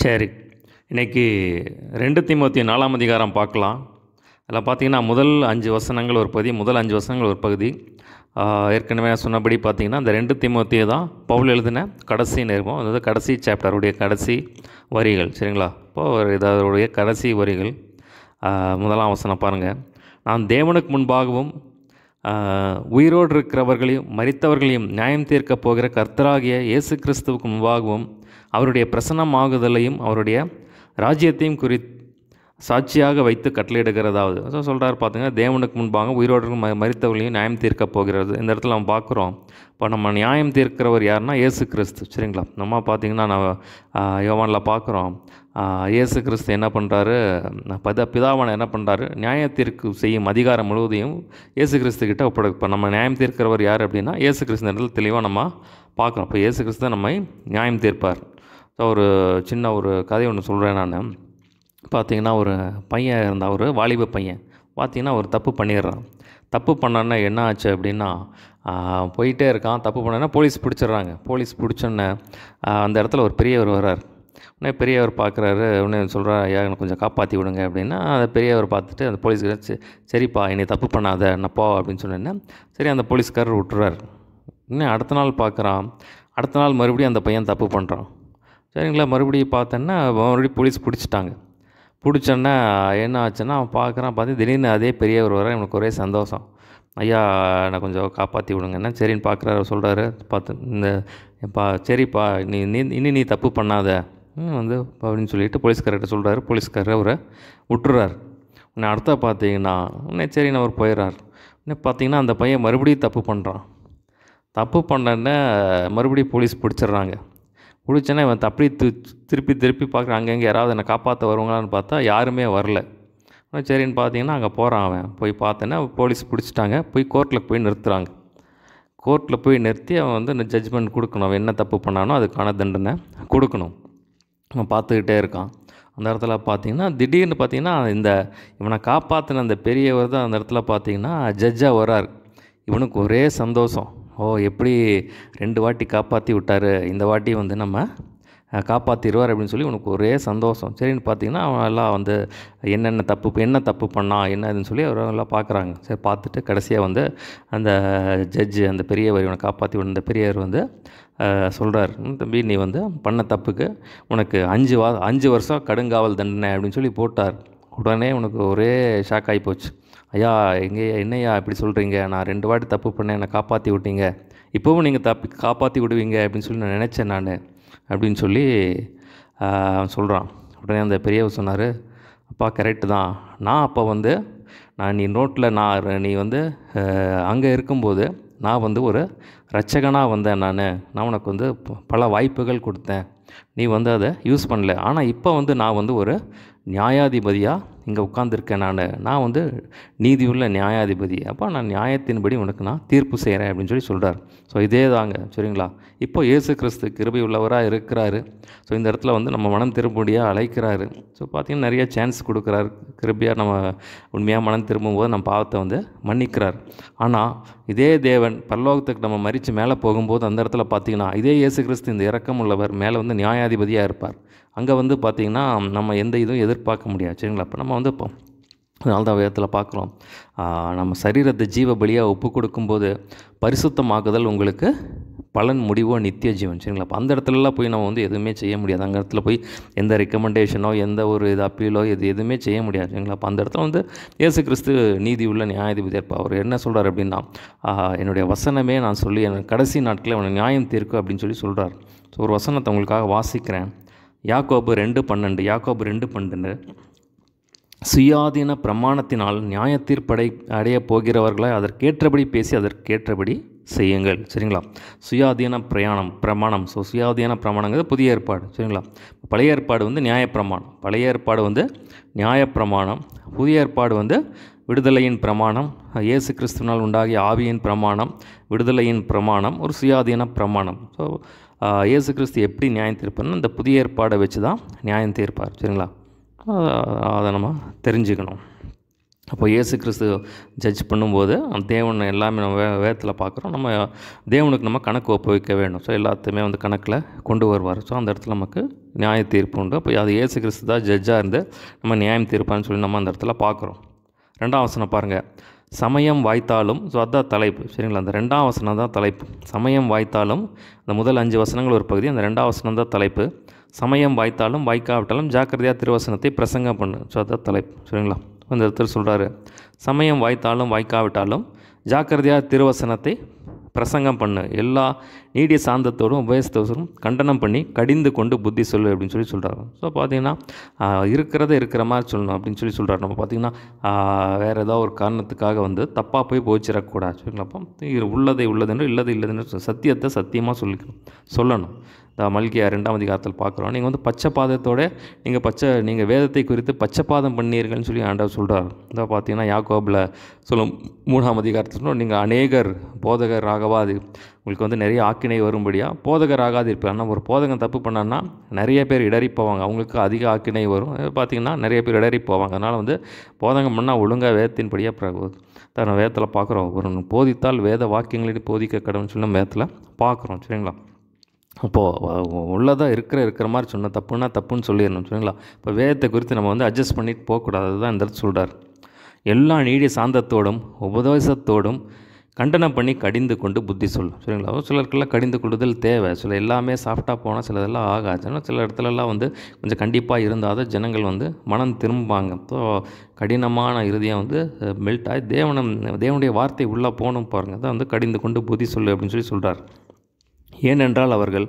சரி. இன்னைக்கு 2 தீமோத்தேயு 4ஆம் அதிகாரம் பார்க்கலாம். அதில பார்த்தீங்கன்னா, முதல் 5 வசனங்கள் ஒரு பகுதி, முதல் 5 வசனங்கள் ஒரு பகுதி. ஏற்கனவே நான் சொன்னபடி பார்த்தீங்கன்னா, அந்த 2 தீமோத்தேயு தான் பவுல் எழுதின கடைசி நிருபம். அதாவது கடைசி சாப்டருடைய கடைசி வரிகள். சரிங்களா? இப்போது இது அதனுடைய கடைசி வரிகள். முதலாம் வசனம் பாருங்கள். நான் தேவனுக்கு முன்பாகவும் உயிரோடு இருக்கிறவர்களையும் மரித்தவர்களையும் நியாயம் தீர்க்கப் போகிற கர்த்தராகிய இயேசு கிறிஸ்துவுக்கு முன்பாகவும் அவருடைய பிரசன்னமாகுதலையும் அவருடைய ராஜ்யத்தையும் சாட்சியாக வைத்து கட்டளையிடுகிறதாவது. சொல்கிறார் பார்த்துங்க, தேவனுக்கு முன்பாக உயிரோடு மரித்தவர்களையும் நியாயம் தீர்க்கப் போகிறது. இந்த இடத்துல நம்ம பார்க்குறோம். இப்போ நம்ம நியாயம் தீர்க்கிறவர் யாருன்னா இயேசு கிறிஸ்து. சரிங்களா? நம்ம பார்த்திங்கன்னா நம்ம யோவானில் பார்க்குறோம். இயேசு கிறிஸ்து என்ன பண்ணுறாரு, பிதாவான என்ன பண்ணுறாரு, நியாய தீர்ப்பு செய்யும் அதிகாரம் முழுவதையும் இயேசு கிறிஸ்துக்கிட்ட இப்போ நம்ம நியாயம் தீர்க்கிறவர் யார் அப்படின்னா இயேசு கிறிஸ்து இடத்துல தெளிவாக நம்ம பார்க்குறோம். இப்போ இயேசு கிறிஸ்து நம்மை நியாயம் தீர்ப்பார். ஸோ ஒரு சின்ன ஒரு கதை ஒன்று சொல்கிறேன் நான். பார்த்திங்கன்னா ஒரு பையன் இருந்தால், ஒரு வாலிப பையன் பார்த்திங்கன்னா ஒரு தப்பு பண்ணிடுறான். தப்பு பண்ணோன்னே என்ன ஆச்சு அப்படின்னா, போயிட்டே இருக்கான். தப்பு பண்ணோன்னா போலீஸ் பிடிச்சிடுறாங்க. போலீஸ் பிடிச்சோன்னே அந்த இடத்துல ஒரு பெரியவர் வர்றார். உடனே பெரியவர் பார்க்குறாரு. உடனே சொல்கிறார், ஐயா எனக்கு கொஞ்சம் காப்பாற்றி விடுங்க அப்படின்னா, அந்த பெரியவர் பார்த்துட்டு அந்த போலீஸ்காரர், சரிப்பா என்னை தப்பு பண்ணாத நான் போ அப்படின்னு சொன்னேன்னா, சரி அந்த போலீஸ்காரர் விட்டுறாரு. இன்னும் அடுத்த நாள் பார்க்குறான். அடுத்த நாள் மறுபடியும் அந்த பையன் தப்பு பண்ணுறான். சரிங்களா? மறுபடியும் பார்த்தோன்னா மறுபடியும் போலீஸ் பிடிச்சிட்டாங்க. பிடிச்சோன்னே என்ன ஆச்சுன்னா, அவன் பார்க்குறான். பார்த்து திடீர்னு அதே பெரியவர் வர, இவனுக்கு ஒரே சந்தோஷம். ஐயா என்னை கொஞ்சம் காப்பாற்றி விடுங்கன்னா, சரின்னு பார்க்குறாரு. சொல்கிறாரு, சரிப்பா நீ தப்பு பண்ணாத அப்படின்னு சொல்லிட்டு போலீஸ்காரர்கிட்ட சொல்கிறாரு. போலீஸ்காரர் அவரை விட்டுறாரு. உன்னை அடுத்த பார்த்தீங்கன்னா சரின்னு அவர் போயிடுறார். இன்னும் பார்த்தீங்கன்னா அந்த பையன் மறுபடியும் தப்பு பண்ணுறான். தப்பு பண்ணோன்னே மறுபடியும் போலீஸ் பிடிச்சிட்றாங்க. பிடிச்சோன்னே இவன் அப்படியே திருப்பி பார்க்குறான். அங்கங்கே யாராவது என்னை காப்பாற்ற வருவாங்களான்னு பார்த்தா யாருமே வரல. சரின்னு பார்த்தீங்கன்னா அங்கே போகிறான். அவன் போய் பார்த்தோன்னா போலீஸ் பிடிச்சிட்டாங்க. போய் கோர்ட்டில் போய் நிறுத்துகிறாங்க. கோர்ட்டில் போய் நிறுத்தி அவன் இந்த ஜட்ஜ்மெண்ட் கொடுக்கணும். அவன் என்ன தப்பு பண்ணானோ அதுக்கான தண்டனை கொடுக்கணும். அவன் பார்த்துக்கிட்டே இருக்கான். அந்த இடத்துல பார்த்தீங்கன்னா திடீர்னு பார்த்தீங்கன்னா இவனை காப்பாற்றின அந்த பெரியவர் தான் அந்த இடத்துல பார்த்தீங்கன்னா ஜட்ஜாக வர்றார். இவனுக்கு ஒரே சந்தோஷம். எப்படி 2 வாட்டி காப்பாற்றி விட்டார், இந்த வாட்டி நம்ம காப்பாற்றிடுவார் அப்படின்னு சொல்லி உனக்கு ஒரே சந்தோஷம். சரின்னு பார்த்தீங்கன்னா அவன் எல்லாம் என்ன தப்பு பண்ணான் என்ன இதுன்னு சொல்லி அவரெல்லாம் பார்க்குறாங்க. சரி பார்த்துட்டு கடைசியாக அந்த ஜட்ஜு அந்த பெரியவர் இவனை காப்பாற்றி விட அந்த பெரியவர் சொல்கிறார், தம்பி நீ பண்ண தப்புக்கு உனக்கு 5 வருஷம் கடுங்காவல் தண்டனை அப்படின்னு சொல்லி போட்டார். உடனே உனக்கு ஒரே ஷாக் ஆகி போச்சு. ஐயா என்னையா இப்படி சொல்கிறீங்க, நான் 2 வாட்டி தப்பு பண்ணேன், என்னை காப்பாற்றி விட்டீங்க, இப்போவும் நீங்கள் காப்பாற்றி விடுவீங்க அப்படின்னு சொல்லி நான் நினச்சேன் நான் அப்படின்னு சொல்லி சொல்கிறான். உடனே அந்த பெரியவர் சொன்னார், அப்பா கரெக்டு தான், நான் அப்போ நீ நோட்டில் நீ அங்கே இருக்கும்போது நான் ஒரு ரட்சகனாக வந்தேன். நான் உனக்கு பல வாய்ப்புகள் கொடுத்தேன், நீ அதை யூஸ் பண்ணல. ஆனால் இப்போ நான் ஒரு நியாயாதிபதியாக இங்கே உட்காந்துருக்கேன். நான் நீதியுள்ள நியாயாதிபதி. அப்போ நான் நியாயத்தின்படி உனக்கு நான் தீர்ப்பு செய்கிறேன் அப்படின்னு சொல்லி சொல்கிறார். ஸோ இதே தாங்க. சரிங்களா? இப்போ இயேசு கிறிஸ்து கிருபை உள்ளவராக இருக்கிறாரு. ஸோ இந்த இடத்துல நம்ம மனம் திரும்பும்படியாக அழைக்கிறாரு. ஸோ பார்த்திங்கன்னா நிறைய சான்ஸ் கொடுக்குறாரு. கிருபையாக நம்ம உண்மையாக மனம் திரும்பும்போது நம்ம பாவத்தை மன்னிக்கிறார். ஆனால் இதே தேவன் பரலோகத்துக்கு நம்ம மரித்து மேலே போகும்போது அந்த இடத்துல பார்த்திங்கன்னா இதே இயேசு கிறிஸ்து இந்த இரக்கம் உள்ளவர் மேலே நியாயாதிபதியாக இருப்பார். அங்கே பார்த்திங்கன்னா நம்ம எந்த இதுவும் எதிர்பார்க்க முடியாது. சரிங்களா? அப்போ நம்ம இப்போ அதனால தான் வேதத்தில் பார்க்குறோம், நம்ம சரீரத்தை ஜீவ பலியாக ஒப்பு கொடுக்கும்போது பரிசுத்தமாக்குதல் உங்களுக்கு பலன் முடிவோ நித்திய ஜீவன். சரிங்களா? அப்போ அந்த இடத்துலலாம் போய் நம்ம எதுவுமே செய்ய முடியாது. அந்த இடத்துல போய் எந்த ரெக்கமெண்டேஷனோ எந்த ஒரு அப்பீலோ எதுவுமே செய்ய முடியாது. சரிங்களா? அப்போ அந்த இடத்துல இயேசு கிறிஸ்து நீதி உள்ள நியாயாதிபதியாக இருப்பார். அவர் என்ன சொல்கிறார் அப்படின்னா, என்னுடைய வசனமே நான் சொல்லி எனக்கு கடைசி நாட்களில் அவனை நியாயம் தீர்க்கும் அப்படின்னு சொல்லி சொல்கிறார். ஸோ ஒரு வசனத்தை உங்களுக்காக வாசிக்கிறேன். யாக்கோபு 2:12 சுயாதீன பிரமாணத்தினால் நியாயத்தீர்ப்படை அடைய போகிறவர்களை அதற்கேற்றபடி பேசி அதற்கேற்றபடி செய்யுங்கள். சரிங்களா? சுயாதீன பிரமாணம். ஸோ சுயாதீன பிரமாணங்கிறது புதிய ஏற்பாடு. சரிங்களா? பழைய ஏற்பாடு நியாயப்பிரமாணம். பழைய ஏற்பாடு நியாயப்பிரமாணம். புதிய ஏற்பாடு விடுதலையின் பிரமாணம், இயேசு கிறிஸ்துவினால் உண்டாகிய ஆவியின் பிரமாணம், விடுதலையின் பிரமாணம், ஒரு சுயாதீன பிரமாணம். ஸோ இயேசு கிறிஸ்து எப்படி நியாயம் தீர்ப்பார்னா இந்த புதிய ஏற்பாடை வச்சு தான் நியாயம் தீர்ப்பார். சரிங்களா? அதை நம்ம தெரிஞ்சுக்கணும். அப்போ இயேசு கிறிஸ்து ஜட்ஜ் பண்ணும்போது அந்த தேவன் எல்லாமே நம்ம வேதத்தில் பார்க்குறோம். நம்ம தேவனுக்கு நம்ம கணக்கு ஒப்புவிக்க வேண்டும். ஸோ எல்லாத்தையுமே வந்து கணக்கில் கொண்டு வருவார். ஸோ அந்த இடத்துல நமக்கு நியாய தீர்ப்பு உண்டு. அப்போ அது இயேசு கிறிஸ்து தான் ஜட்ஜாக இருந்து நம்ம நியாயம் தீர்ப்பான்னு சொல்லி நம்ம அந்த இடத்துல பார்க்குறோம். 2ஆம் வசனம் பாருங்கள். சமயம் வாய்த்தாலும், ஸோ அதுதான் தலைப்பு, சரிங்களா? அந்த 2ஆம் வசனம் தான் தலைப்பு. சமயம் வாய்த்தாலும், அந்த முதல் 5 வசனங்கள் ஒரு பகுதி, அந்த 2ஆம் வசனம் தான் தலைப்பு. சமயம் வாய்த்தாலும் வாய்க்காவிட்டாலும் ஜாக்கிரதையாக திருவசனத்தை பிரசங்கம் பண்ணு. ஸோ அதுதான் தலைப்பு, சரிங்களா? அந்த இடத்துல சொல்கிறாரு, சமயம் வாய்த்தாலும் வாய்க்காவிட்டாலும் ஜாக்கிரதையாக திருவசனத்தை பிரசங்கம் பண்ணு, எல்லா நீடிய சாந்தத்தோடும் உபயோகத்தோடும் கண்டனம் பண்ணி கடிந்து கொண்டு புத்தி சொல்லு அப்படின்னு சொல்லி சொல்கிறாரு. ஸோ பார்த்திங்கன்னா இருக்கிறத இருக்கிற மாதிரி சொல்லணும் அப்படின்னு சொல்லி சொல்கிறார். நம்ம பார்த்திங்கன்னா வேறு ஏதாவது ஒரு காரணத்துக்காக வந்து தப்பாக போய் போச்சிடக்கூடாது, சரிங்களா? அப்போ உள்ளதை உள்ளதென்று இல்லது இல்லதுன்னு சத்தியத்தை சத்தியமாக சொல்லணும். இந்த மல்கியா 2ஆம் அதிகாரத்தில் பார்க்குறோம். நீங்கள் வந்து பச்சைப்பாதத்தோடு நீங்கள் வேதத்தை குறித்து பச்சைப்பாதம் பண்ணீர்கள்னு சொல்லி ஆண்டவர் சொல்கிறார். இதை பார்த்தீங்கன்னா யாக்கோபில் சொல்லும் 3ஆம் அதிகாரத்தில் நீங்கள் அநேகர் போதகர் ஆகவாது, உங்களுக்கு வந்து நிறைய ஆக்கினை வரும்படியாக போதகர் ஆகாது இருப்பார். ஆனால் ஒரு போதகம் தப்பு பண்ணான்னா நிறைய பேர் இடறி போவாங்க, அவங்களுக்கு அதிக ஆக்கினை வரும். பார்த்திங்கன்னா நிறைய பேர் இடறி போவாங்க. அதனால் வந்து போதகம் பண்ணால் ஒழுங்காக வேதத்தின்படியாக நம்ம வேதத்தில் பார்க்குறோம். ஒரு போதித்தால் வேத வாக்கியங்களிட்டு போதிக்க கடவுள்னு சொல்லி நம்ம வேதத்தில் பார்க்குறோம், சரிங்களா? அப்போது உள்ளதாக இருக்கிற மாதிரி சொன்னால் தப்புன்னா தப்புன்னு சொல்லிடணும், சரிங்களா? இப்போ வேதத்தை குறித்து நம்ம வந்து அட்ஜஸ்ட் பண்ணிட்டு போகக்கூடாது. அதுதான் இந்த இடத்துல சொல்கிறார். எல்லா நீடிய சாந்தத்தோடும் உபதேசத்தோடும் கண்டனம் பண்ணி கடிந்து கொண்டு புத்தி சொல்லும், சரிங்களா? சிலருக்கெல்லாம் கடிந்து கொள்ளுதல் தேவை. சில எல்லாமே சாஃப்டாக போனால் சிலதெல்லாம் ஆகாது. ஆனால் சில இடத்துலலாம் வந்து கொஞ்சம் கண்டிப்பாக இருந்தால் தான் ஜனங்கள் வந்து மனம் திரும்புவாங்க. ஸோ கடினமான இறுதியாக வந்து மெல்ட் ஆகி தேவனுடைய வார்த்தை உள்ளே போகணும் பாருங்கள். தான் வந்து கடிந்து கொண்டு புத்தி சொல்லு அப்படின்னு சொல்லி சொல்கிறார். ஏனென்றால் அவர்கள்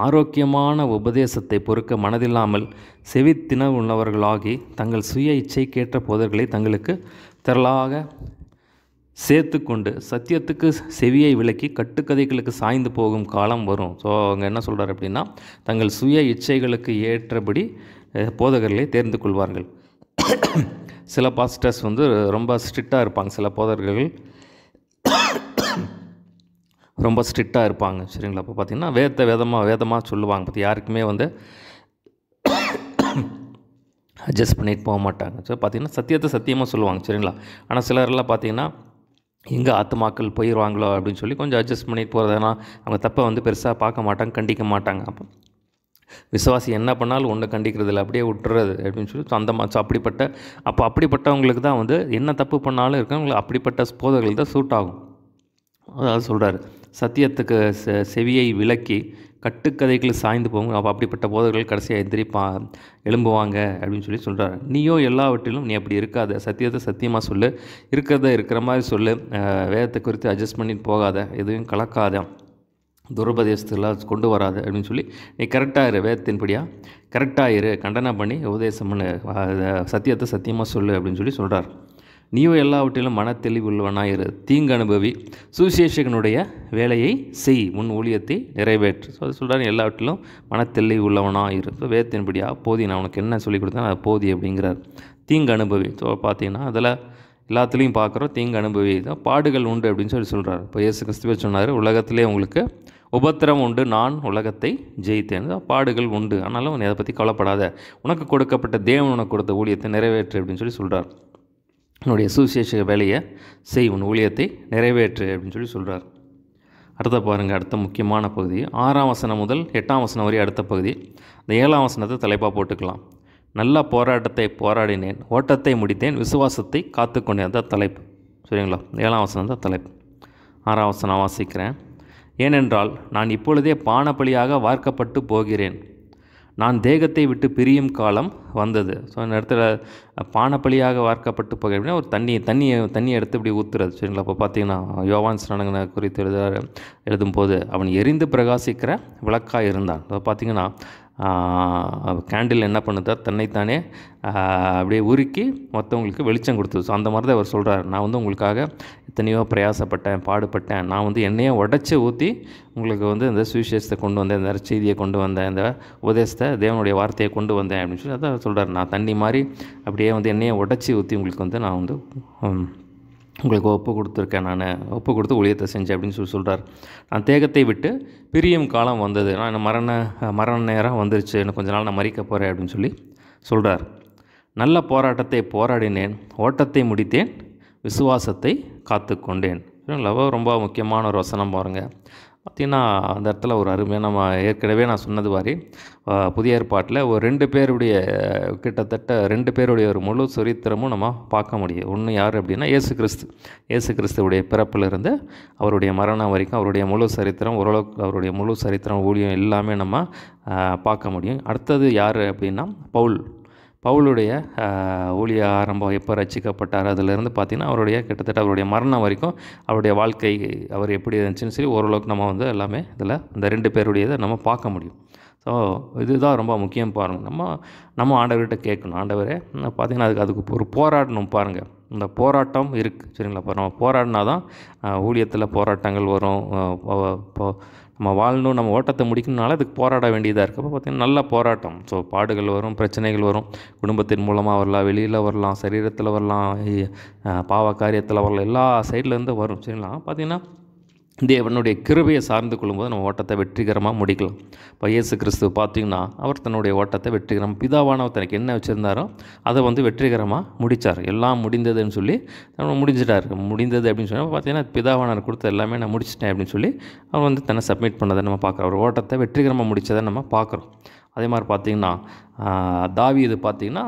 ஆரோக்கியமான உபதேசத்தை பொறுக்க மனதில்லாமல் செவித்தின உள்ளவர்களாகி தங்கள் சுய இச்சைக்கேற்ற போதர்களை தங்களுக்கு திரளாக சேர்த்து கொண்டு சத்தியத்துக்கு செவியை விலக்கி கட்டுக்கதைகளுக்கு சாய்ந்து போகும் காலம் வரும். ஸோ அவங்க என்ன சொல்கிறார் அப்படின்னா, தங்கள் சுய இச்சைகளுக்கு ஏற்றபடி போதகர்களை தேர்ந்து கொள்வார்கள். சில பாஸ்டர்ஸ் வந்து ரொம்ப ஸ்ட்ரிக்டாக இருப்பாங்க, சில போதகர்கள் ரொம்ப ஸ்ட்ரிக்டாக இருப்பாங்க, சரிங்களா? அப்போ பார்த்திங்கன்னா வேதமாக சொல்லுவாங்க. பற்றி யாருக்குமே வந்து அட்ஜஸ்ட் பண்ணிட்டு போக மாட்டாங்க. ஸோ பார்த்திங்கன்னா சத்தியத்தை சத்தியமாக சொல்லுவாங்க, சரிங்களா? ஆனால் சிலரெல்லாம் பார்த்திங்கன்னா எங்கே ஆத்துமாக்கள் போயிடுவாங்களோ அப்படின்னு சொல்லி கொஞ்சம் அட்ஜஸ்ட் பண்ணிட்டு போகிறதுனா அவங்க தப்பை வந்து பெருசாக பார்க்க மாட்டாங்க, கண்டிக்க மாட்டாங்க. அப்போ விசுவாசி என்ன பண்ணாலும் ஒன்று கண்டிக்கிறது இல்லை, அப்படியே விட்டுறது அப்படின்னு சொல்லி அப்படிப்பட்டவங்களுக்கு தான் வந்து என்ன தப்பு பண்ணாலும் இருக்கவங்களுக்கு அப்படிப்பட்ட போதர்கள் தான் சூட் ஆகும். அதாவது சொல்கிறார், சத்தியத்துக்கு செவியை விலக்கி கட்டுக்கதைகளை சாய்ந்து போகும். அப்போ அப்படிப்பட்ட போதர்கள் கடைசியாக எழும்புவாங்க அப்படின்னு சொல்லி சொல்கிறார். நீயோ எல்லாவற்றிலும் நீ அப்படி இருக்காத, சத்தியத்தை சத்தியமாக சொல்லு, இருக்கிற மாதிரி சொல்லு, வேதத்தை குறித்து அட்ஜஸ்ட் பண்ணிட்டு போகாத, எதுவும் கலக்காத, துருபதேசத்தில் கொண்டு வராது அப்படின்னு சொல்லி நீ கரெக்டாக இரு, வேதத்தின்படியாக கரெக்டாக இரு, கண்டனம் பண்ணி உபதேசம் பண்ணு, சத்தியத்தை சத்தியமாக சொல்லு அப்படின்னு சொல்லி சொல்கிறார். நீயோ எல்லாவற்றிலும் மனத்தெளிவுள்ளவனாக இரு, தீங்கு அனுபவி, சுவிசேஷகனுடைய வேலையை செய், உன் ஊழியத்தை நிறைவேற்று. ஸோ அது சொல்கிறாரு, எல்லாவற்றிலும் மனத்தெளிவு உள்ளவனாக இரு. ஸோ வேதத்தின்படியாக போதி, நான் உனக்கு என்ன சொல்லி கொடுத்தேன் அதை போதி அப்படிங்கிறார். தீங்கு அனுபவி. ஸோ பார்த்தீங்கன்னா அதில் எல்லாத்துலேயும் பார்க்குறோம் தீங்கு அனுபவி தான், பாடுகள் உண்டு அப்படின்னு சொல்லி சொல்கிறார். இப்போ இயேசு கிறிஸ்துவே சொன்னார், உலகத்திலே உங்களுக்கு உபத்திரம் உண்டு, நான் உலகத்தை ஜெயித்தேன். பாடுகள் உண்டு, ஆனாலும் நீ அதை பற்றி கவலைப்படாத, உனக்கு கொடுக்கப்பட்ட தேவன் உனக்கு கொடுத்த ஊழியத்தை நிறைவேற்று அப்படின்னு சொல்லி சொல்கிறார். உன்னுடைய சுவிசேஷ வேலையை செய், உன் ஊழியத்தை நிறைவேற்று அப்படின்னு சொல்லி சொல்கிறார். அடுத்த பாருங்கள், அடுத்த முக்கியமான பகுதி 6ஆம் வசனம் முதல் 8ஆம் வசனம் வரை அடுத்த பகுதி. இந்த 7ஆம் வசனத்தை தலைப்பாக போட்டுக்கலாம். நல்ல போராட்டத்தை போராடினேன், ஓட்டத்தை முடித்தேன், விசுவாசத்தை காத்துக்கொண்டேன். அதான் தலைப்பு, சரிங்களா? 7ஆம் வசனம் தான் தலைப்பு. 6ஆம் வசனம் வாசிக்கிறேன். ஏனென்றால் நான் இப்பொழுதே பானபலியாக வார்க்கப்பட்டு போகிறேன், நான் தேகத்தை விட்டு பிரியும் காலம் வந்தது. ஸோ அந்த இடத்துல பானபலியாக வார்க்கப்பட்டு போக அப்படின்னா ஒரு தண்ணியை எடுத்து இப்படி ஊற்றுறது, சரிங்களா? அப்போ பார்த்தீங்கன்னா யோவான் ஸ்நானகனை குறித்து எழுதும்போது அவன் எரிந்து பிரகாசிக்கிற விளக்காக இருந்தான். இப்போ பார்த்தீங்கன்னா கேண்டில் என்ன பண்ணுதா, தன்னைத்தானே அப்படியே உருக்கி மற்றவங்களுக்கு வெளிச்சம் கொடுத்தது. ஸோ அந்த மாதிரி தான் அவர் சொல்கிறார், நான் வந்து உங்களுக்காக எத்தனையோ பிரயாசப்பட்டேன், பாடுபட்டேன், நான் வந்து எண்ணெயை உடச்சி ஊற்றி உங்களுக்கு வந்து இந்த சுவிசேஷத்தை கொண்டு வந்தேன், இந்த செய்தியை கொண்டு வந்தேன், இந்த உபதேசத்தை தேவனுடைய வார்த்தையை கொண்டு வந்தேன் அப்படின்னு சொல்லி அதான் சொல்கிறார். நான் தண்ணி மாதிரி அப்படியே வந்து எண்ணெயை உடச்சி ஊற்றி உங்களுக்கு வந்து நான் வந்து உங்களுக்கு ஒப்பு கொடுத்துருக்கேன், நான் ஒப்பு கொடுத்து ஊழியத்தை செஞ்சேன் அப்படின்னு சொல்லி சொல்கிறார். நான் தேகத்தை விட்டு பிரியும் காலம் வந்தது, நான் மரண நேரம் வந்துருச்சு, இன்னும் கொஞ்ச நாள் நான் மறிக்க போகிறேன் அப்படின்னு சொல்லி சொல்கிறார். நல்ல போராட்டத்தை போராடினேன், ஓட்டத்தை முடித்தேன், விசுவாசத்தை காத்து கொண்டேன். ரொம்ப முக்கியமான ஒரு வசனம் பாருங்கள். பார்த்திங்கன்னா அந்த இடத்துல ஒரு அருமையாக நம்ம ஏற்கனவே நான் சொன்னது மாதிரி புதிய ஏற்பாட்டில் ஒரு 2 பேருடைய கிட்டத்தட்ட 2 பேருடைய ஒரு முழு சரித்திரமும் நம்ம பார்க்க முடியும். ஒன்று யார் அப்படின்னா இயேசு கிறிஸ்துவுடைய பிறப்பிலிருந்து அவருடைய மரணம் வரைக்கும் அவருடைய முழு சரித்திரம், ஓரளவுக்கு அவருடைய முழு சரித்திரம் ஊழியம் எல்லாமே நம்ம பார்க்க முடியும். அடுத்தது யார் அப்படின்னா பவுலுடைய ஊழிய ஆரம்பம் எப்போ ரட்சிக்கப்பட்டார் அதிலிருந்து பார்த்திங்கன்னா அவருடைய கிட்டத்தட்ட அவருடைய மரணம் வரைக்கும் அவருடைய வாழ்க்கை அவர் எப்படி இருந்துச்சுன்னு சொல்லி ஓரளவுக்கு நம்ம எல்லாமே இதில் இந்த 2 பேருடையதை நம்ம பார்க்க முடியும். ஸோ இதுதான் ரொம்ப முக்கியம் பாருங்கள். நம்ம ஆண்டவர்கிட்ட கேட்கணும், ஆண்டவரே பார்த்திங்கன்னா அதுக்கு ஒரு போராடணும் பாருங்கள். இந்த போராட்டம் இருக்குது சரிங்களா. இப்போ நம்ம போராடினா தான் ஊழியத்தில் போராட்டங்கள் வரும். நம்ம வாழணும், நம்ம ஓட்டத்தை முடிக்கணுனால அதுக்கு போராட வேண்டியதாக இருக்குது. அப்போ பார்த்திங்கன்னா நல்ல போராட்டம். ஸோ பாடுகள் வரும், பிரச்சனைகள் வரும், குடும்பத்தின் மூலமாக வரலாம், வெளியில் வரலாம், சரீரத்தில் வரலாம், பாவ காரியத்தில் வரலாம், எல்லா சைட்லேருந்து வரும் சரிங்களா. பார்த்திங்கன்னா தேவனுடைய கிருபையை சார்ந்து கொள்ளும்போது நம்ம ஓட்டத்தை வெற்றிகரமாக முடிக்கலாம். இப்போ இயேசு கிறிஸ்து பார்த்திங்கன்னா அவர் தன்னுடைய ஓட்டத்தை வெற்றிகரமாக பிதாவானவர் தனக்கு என்ன வச்சுருந்தாரோ அதை வெற்றிகரமாக முடித்தார். எல்லாம் முடிந்ததுன்னு சொல்லி முடிஞ்சிட்டார். முடிந்தது அப்படின்னு சொன்னால் பார்த்திங்கன்னா பிதாவானவர் கொடுத்த எல்லாமே நான் முடிச்சிட்டேன் அப்படின்னு சொல்லி அவர் தன்னை சப்மிட் பண்ணதை நம்ம பார்க்குறோம். அவர் ஓட்டத்தை வெற்றிகரமாக முடித்ததை நம்ம பார்க்குறோம். அதே மாதிரி பார்த்திங்கன்னா தாவீது பார்த்திங்கன்னா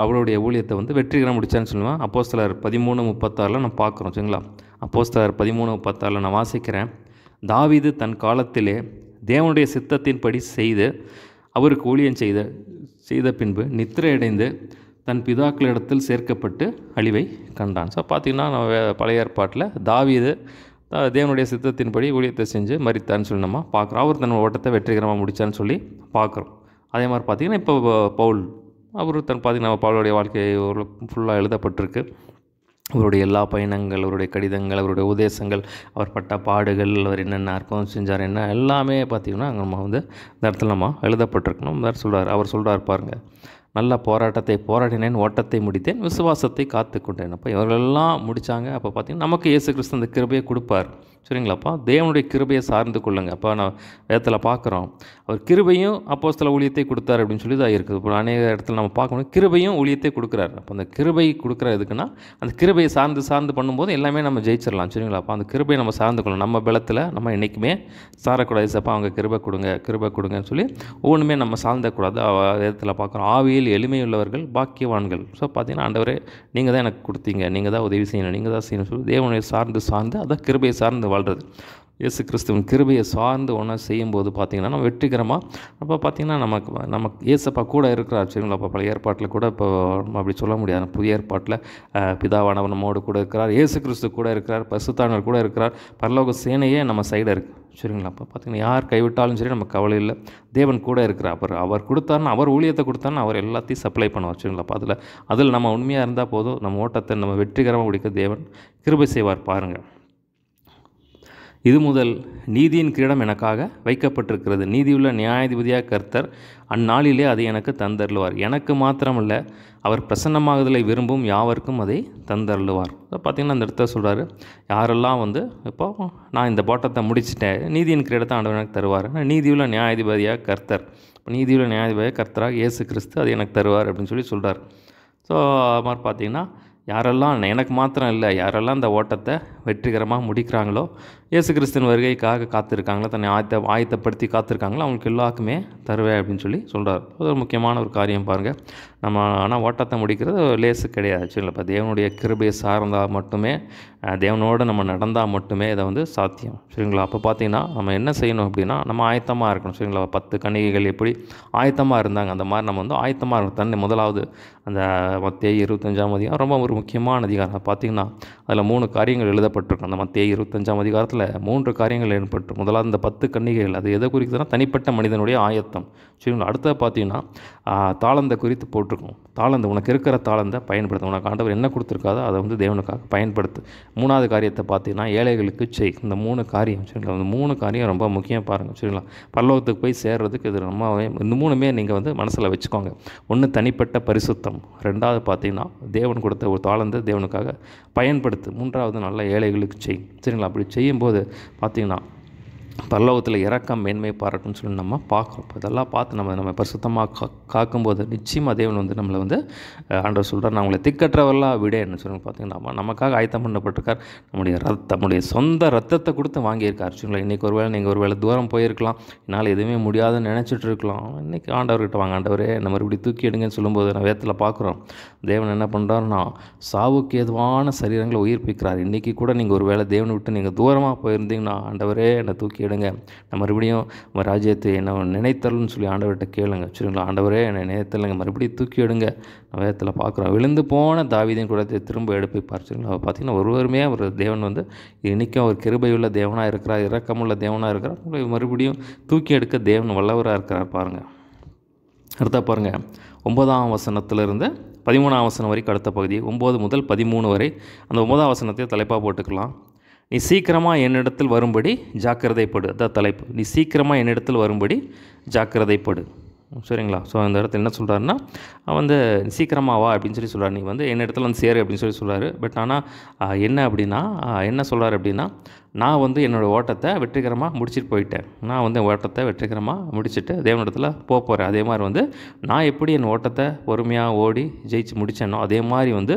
அவருடைய ஊழியத்தை வெற்றிகரமாக முடித்தான்னு சொல்லுவேன். அப்போஸ்தலர் 13:36 நம்ம பார்க்குறோம் சரிங்களா. அப்போஸ்தலர் 13:36 நான் வாசிக்கிறேன். தாவீது தன் காலத்திலே தேவனுடைய சித்தத்தின்படி செய்து அவருக்கு ஊழியம் செய்த பின்பு நித்திரையடைந்து தன் பிதாக்களிடத்தில் சேர்க்கப்பட்டு அழிவை கண்டான். ஸோ பார்த்திங்கன்னா பழைய ஏற்பாட்டில் தாவீது தேவனுடைய சித்தத்தின்படி ஊழியத்தை செஞ்சு மரித்தான்னு சொல்லி நம்ம பார்க்குறோம். அவர் தன் ஓட்டத்தை வெற்றிகரமாக முடித்தான்னு சொல்லி பார்க்குறோம். அதே மாதிரி பார்த்திங்கன்னா இப்போ பவுல் அவர் பார்த்திங்கன்னா பவுலுடைய வாழ்க்கை ஃபுல்லாக எழுதப்பட்டிருக்கு. அவருடைய எல்லா பயணங்கள், அவருடைய கடிதங்கள், அவருடைய உபதேசங்கள், அவர் பட்ட பாடுகள், அவர் என்னென்ன அற்புதம் செஞ்சார் என்ன எல்லாமே பார்த்திங்கன்னா நம்ம இந்த இடத்துல நம்ம எழுதப்பட்டிருக்கணும். அவர் சொல்கிறார் பாருங்கள், நல்ல போராட்டத்தை போராடினேன், ஓட்டத்தை முடித்தேன், விசுவாசத்தை காத்து கொண்டேன். அப்போ இவர்களெல்லாம் முடித்தாங்க. அப்போ பார்த்திங்கன்னா நமக்கு இயேசு கிறிஸ்து அந்த கிருபையை கொடுப்பார் சரிங்களாப்பா. தேவனுடைய கிருபையை சார்ந்து கொள்ளுங்க. அப்போ நான் வேதத்தில் பார்க்குறோம் அவர் கிருபையும் அப்போஸ்தல ஊழியத்தை கொடுத்தார் அப்படின்னு சொல்லி தான் இருக்குது. இப்போ அநேக இடத்துல நம்ம பார்க்கணும் கிருபையும் ஊழியத்தை கொடுக்குறாரு. அப்போ அந்த கிருபை கொடுக்குற எதுக்குன்னா அந்த கிருபையை சார்ந்து பண்ணும்போது எல்லாமே நம்ம ஜெயிச்சிடலாம் சரிங்களா. அப்போ அந்த கிருபையை நம்ம சார்ந்து கொள்ளணும். நம்ம பலத்தில் நம்ம என்றைக்குமே சாரக்கூடாது. சப்பா அவங்க கிருபை கொடுங்கன்னு சொல்லி ஒவ்வொன்றுமே நம்ம சார்ந்தக்கூடாது. வேதத்தில் பார்க்குறோம் ஆவியில் எளிமையுள்ளவர்கள் பாக்கியவான்கள். ஸோ பார்த்திங்கன்னா ஆண்டவரே நீங்கள் தான் எனக்கு கொடுத்தீங்க, நீங்கள் தான் உதவி செய்யணும், நீங்கள் தான் செய்யணும் சொல்லி தேவனை சார்ந்து அதான் கிருபையை சார்ந்து வாழ்கிறது. இயேசு கிறிஸ்துவின் கிருபையை சார்ந்து ஒன்றா செய்யும்போது பார்த்திங்கன்னா நம்ம வெற்றிகரமாக அப்போ பார்த்திங்கன்னா நமக்கு இயேசப்பா கூட இருக்கிறார் சரிங்களா. அப்போ பழைய ஏற்பாட்டில் கூட இப்போ நம்ம அப்படி சொல்ல முடியாது. புதிய ஏற்பாட்டில் பிதாவானவர் நம்மோடு கூட இருக்கிறார், இயேசு கிறிஸ்து கூட இருக்கிறார், பரிசுத்தாவினர் கூட இருக்கிறார், பரலோக சேனையே நம்ம சைடில் இருக்குது சரிங்களா. அப்போ பார்த்திங்கன்னா யார் கைவிட்டாலும் சரி நமக்கு கவலை இல்லை, தேவன் கூட இருக்கிறார். அவர் கொடுத்தாருன்னா அவர் ஊழியத்தை கொடுத்தாருன்னா அவர் எல்லாத்தையும் சப்ளை பண்ணுவார் சரிங்களா. அப்போ அதில் நம்ம உண்மையாக இருந்தால் போதும், நம்ம ஓட்டத்தை நம்ம வெற்றிகரமாக முடிக்க தேவன் கிருபை செய்வார் பாருங்கள். இது முதல் நீதியின் கிரீடம் எனக்காக வைக்கப்பட்டிருக்கிறது. நீதியுள்ள நியாயாதிபதியாக கர்த்தர் அந்நாளிலே அதை எனக்கு தந்தருளுவார். எனக்கு மாத்திரமல்ல, அவர் பிரசன்னமாகுதலை விரும்பும் யாவருக்கும் அதை தந்தருளுவார். பார்த்திங்கன்னா அந்த இடத்த சொல்கிறாரு, யாரெல்லாம் இப்போ நான் இந்த போட்டத்தை முடிச்சிட்டேன், நீதியின் கிரீடத்தை ஆண்டவர் எனக்கு தருவார். நீதியுள்ள நியாயாதிபதியாக கர்த்தர், நீதியுள்ள நியாயாதிபதியாக கர்த்தராக இயேசு கிறிஸ்து அதை எனக்கு தருவார் அப்படின்னு சொல்லி சொல்கிறார். ஸோ அது மாதிரி பார்த்திங்கன்னா யாரெல்லாம் எனக்கு மாத்திரம் இல்லை, யாரெல்லாம் இந்த ஓட்டத்தை வெற்றிகரமாக முடிக்கிறாங்களோ, இயேசு கிறிஸ்துவின் வருகைக்காக காத்திருக்காங்களோ, தன்னை ஆயத்தப்படுத்தி காத்திருக்காங்களோ அவங்களுக்கு எல்லாருக்குமே தருவேன் அப்படின்னு சொல்லி சொல்கிறார். அது ஒரு முக்கியமான ஒரு காரியம் பாருங்கள். நம்ம ஆனால் ஓட்டத்தை முடிக்கிறது லேசு கிடையாது சரிங்களா. இப்போ தேவனுடைய கிருபையை சார்ந்தால் மட்டுமே, தேவனோடு நம்ம நடந்தால் மட்டுமே இதை சாத்தியம் சரிங்களா. அப்போ பார்த்திங்கன்னா நம்ம என்ன செய்யணும் அப்படின்னா நம்ம ஆயத்தமாக இருக்கணும் சரிங்களா. 10 கன்னிகைகள் எப்படி ஆயத்தமாக இருந்தாங்க அந்த மாதிரி நம்ம ஆயத்தமாக இருக்கணும். தன்னை முதலாவது அந்த மத்தேயு 25ஆம் அதிகாரம் ரொம்ப ஒரு முக்கியமான அதிகாரம். பார்த்திங்கன்னா அதில் 3 காரியங்கள் எழுதப்பட்டிருக்கும். அந்த மத்தேயு 25ஆம் அதிகாரத்தில் 3 காரியங்கள் ஏற்பட்டு, முதலாவது இந்த 10 கன்னிகைகள் அது எதை குறிக்குதுன்னா தனிப்பட்ட மனிதனுடைய ஆயத்தம் சரிங்களா. அடுத்தது பார்த்திங்கன்னா தாளந்தை குறித்து போட்டிருக்கும். தாளந்து உனக்கு இருக்கிற தாளந்தை பயன்படுத்த, உனக்கு ஆண்டவர் என்ன கொடுத்துருக்காதோ அதை தேவனுக்காக பயன்படுத்து. 3வது காரியத்தை பார்த்திங்கன்னா ஏழைகளுக்கு செய். இந்த 3 காரியம் சரிங்களா. இந்த 3 காரியம் ரொம்ப முக்கியம் பாருங்கள் சரிங்களா. பரலோகத்துக்கு போய் சேர்றதுக்கு இது ரொம்ப இந்த 3மே நீங்கள் மனசில் வச்சுக்கோங்க. ஒன்று தனிப்பட்ட பரிசுத்தம், 2வது பார்த்திங்கன்னா தேவன் கொடுத்த ஒரு தாளந்தை தேவனுக்காக பயன்படுத்து, 3வது நல்ல ஏழைகளுக்கு செய் சரிங்களா. அப்படி செய்யும்போது பார்த்திங்கன்னா பரலோகத்தில் இரக்கம் மேன்மை பாராட்டுன்னு சொல்லி நம்ம பார்க்குறோம். இப்போ இதெல்லாம் பார்த்து நம்ம பரிசுத்தமாக காக்கும்போது நிச்சயமாக தேவன் வந்து நம்மளை வந்து ஆண்டவர் சொல்கிறார், நான் உங்களை திக்கற்றவர்களாக விடேன்னு சொல்லி பார்த்தீங்கன்னா நமக்காக ஆயத்தம் பண்ணப்பட்டிருக்கார். நம்முடைய சொந்த ரத்தத்தை கொடுத்து வாங்கியிருக்கார். சரிங்களா? இன்றைக்கி ஒருவேளை நீங்கள் ஒருவேளை தூரம் போயிருக்கலாம், என்னால் எதுவுமே முடியாதுன்னு நினச்சிட்டு இருக்கலாம். இன்றைக்கி ஆண்டவர்கிட்ட வாங்க, ஆண்டவரே நம்ம மறுபடி தூக்கி எடுங்கன்னு சொல்லும்போது நான் வேதத்தில் பார்க்குறோம் தேவன் என்ன பண்ணுறாருன்னா சாவுக்கு ஏதுவான சரீரங்களை உயிர்ப்பிக்கிறார். இன்றைக்கி கூட நீங்கள் ஒருவேளை தேவனை விட்டு நீங்கள் தூரமாக போயிருந்தீங்கன்னா ஆண்டவரே என்னை தூக்கி எடுங்க, நான் மறுபடியும் நம்ம ராஜ்யத்தை என்ன நினைத்தல்னு சொல்லி ஆண்டவர்கிட்ட கேளுங்க. சரிங்களா? ஆண்டவரே என்னை நினைத்தல்ங்க, மறுபடியும் தூக்கி எடுங்க. வேதத்தில் பார்க்குறோம் விழுந்து போன தாவீதின் கூட திரும்ப எடுப்பிப்பார். சரிங்களா? பார்த்திங்கன்னா ஒருவருமே ஒரு தேவன் வந்து இன்றைக்கும் அவர் கிருபையுள்ள தேவனாக இருக்கிறார், இரக்கமுள்ள தேவனாக இருக்கிறார். மறுபடியும் தூக்கி எடுக்க தேவன் வல்லவராக இருக்கிறார். பாருங்கள், அடுத்த பாருங்கள் 9ஆம் வசனத்திலிருந்து 13ஆம் வசனம் வரைக்கும் அடுத்த பகுதி 9 முதல் 13 வரை. அந்த 9ஆம் வசனத்தை தலைப்பாக போட்டுக்கலாம். நீ சீக்கிரமாக என்னிடத்தில் வரும்படி ஜாக்கிரதைப்படு. அதான் தலைப்பு. நீ சீக்கிரமாக என்னிடத்தில் வரும்படி ஜாக்கிரதைப்படு. சரிங்களா? ஸோ அந்த இடத்துல என்ன சொல்கிறாருன்னா வந்து சீக்கிரமாக வா அப்படின்னு சொல்லி சொல்கிறார். நீ வந்து என்ன இடத்துல வந்து சேரு அப்படின்னு சொல்லி சொல்கிறாரு. பட் ஆனால் என்ன அப்படின்னா என்ன சொல்கிறார் அப்படின்னா நான் வந்து என்னோடய ஓட்டத்தை வெற்றிகரமாக முடிச்சுட்டு போயிட்டேன். நான் வந்து ஓட்டத்தை வெற்றிகரமாக முடிச்சுட்டு தேவனிடத்தில் போகிறேன். அதே மாதிரி வந்து நான் எப்படி என் ஓட்டத்தை பொறுமையாக ஓடி ஜெயிச்சு முடித்தேனோ அதே மாதிரி வந்து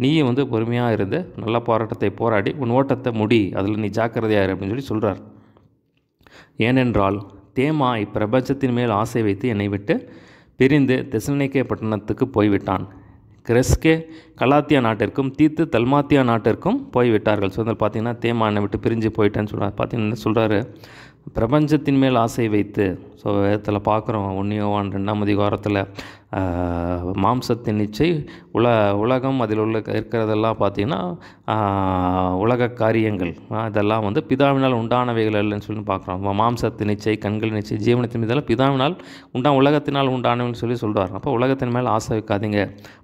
நீயும் வந்து பொறுமையாக இருந்து நல்ல போராட்டத்தை போராடி உன் ஓட்டத்தை முடி, அதில் நீ ஜாக்கிரதையாயிரு அப்படின்னு சொல்லி சொல்கிறார். ஏனென்றால் தேமா இப்பிரபஞ்சத்தின் மேல் ஆசை வைத்து என்னை விட்டு பிரிந்து தெசலோனிக்கே பட்டணத்துக்கு போய்விட்டான். கிரெஸ்கே கலாத்தியா நாட்டிற்கும் தீத்து தல்மாத்தியா நாட்டிற்கும் போய்விட்டார்கள். ஸோ அதில் பார்த்தீங்கன்னா தேமா என்னை விட்டு பிரிஞ்சு போயிட்டேன்னு சொல்கிறார். பார்த்தீங்கன்னா சொல்கிறாரு பிரபஞ்சத்தின் மேல் ஆசை வைத்து. ஸோ வேதத்தில் பார்க்குறோம் 1 யோவான் 2ஆம் அதிகாரத்தில் மாம்சத்தின் இச்சை உலகம் அதில் உள்ள இருக்கிறதெல்லாம் பார்த்திங்கன்னா உலக காரியங்கள் இதெல்லாம் வந்து பிதாவினால் உண்டானவைகள் இல்லைன்னு சொல்லி பார்க்குறோம். மாம்சத்தின் இச்சை, கண்களின் இச்சை, ஜீவனத்தின் இதெல்லாம் பிதாவினால் உலகத்தினால் உண்டானவன்னு சொல்லி சொல்கிறார். அப்போ உலகத்தின் மேல் ஆசை வைக்காதீங்க,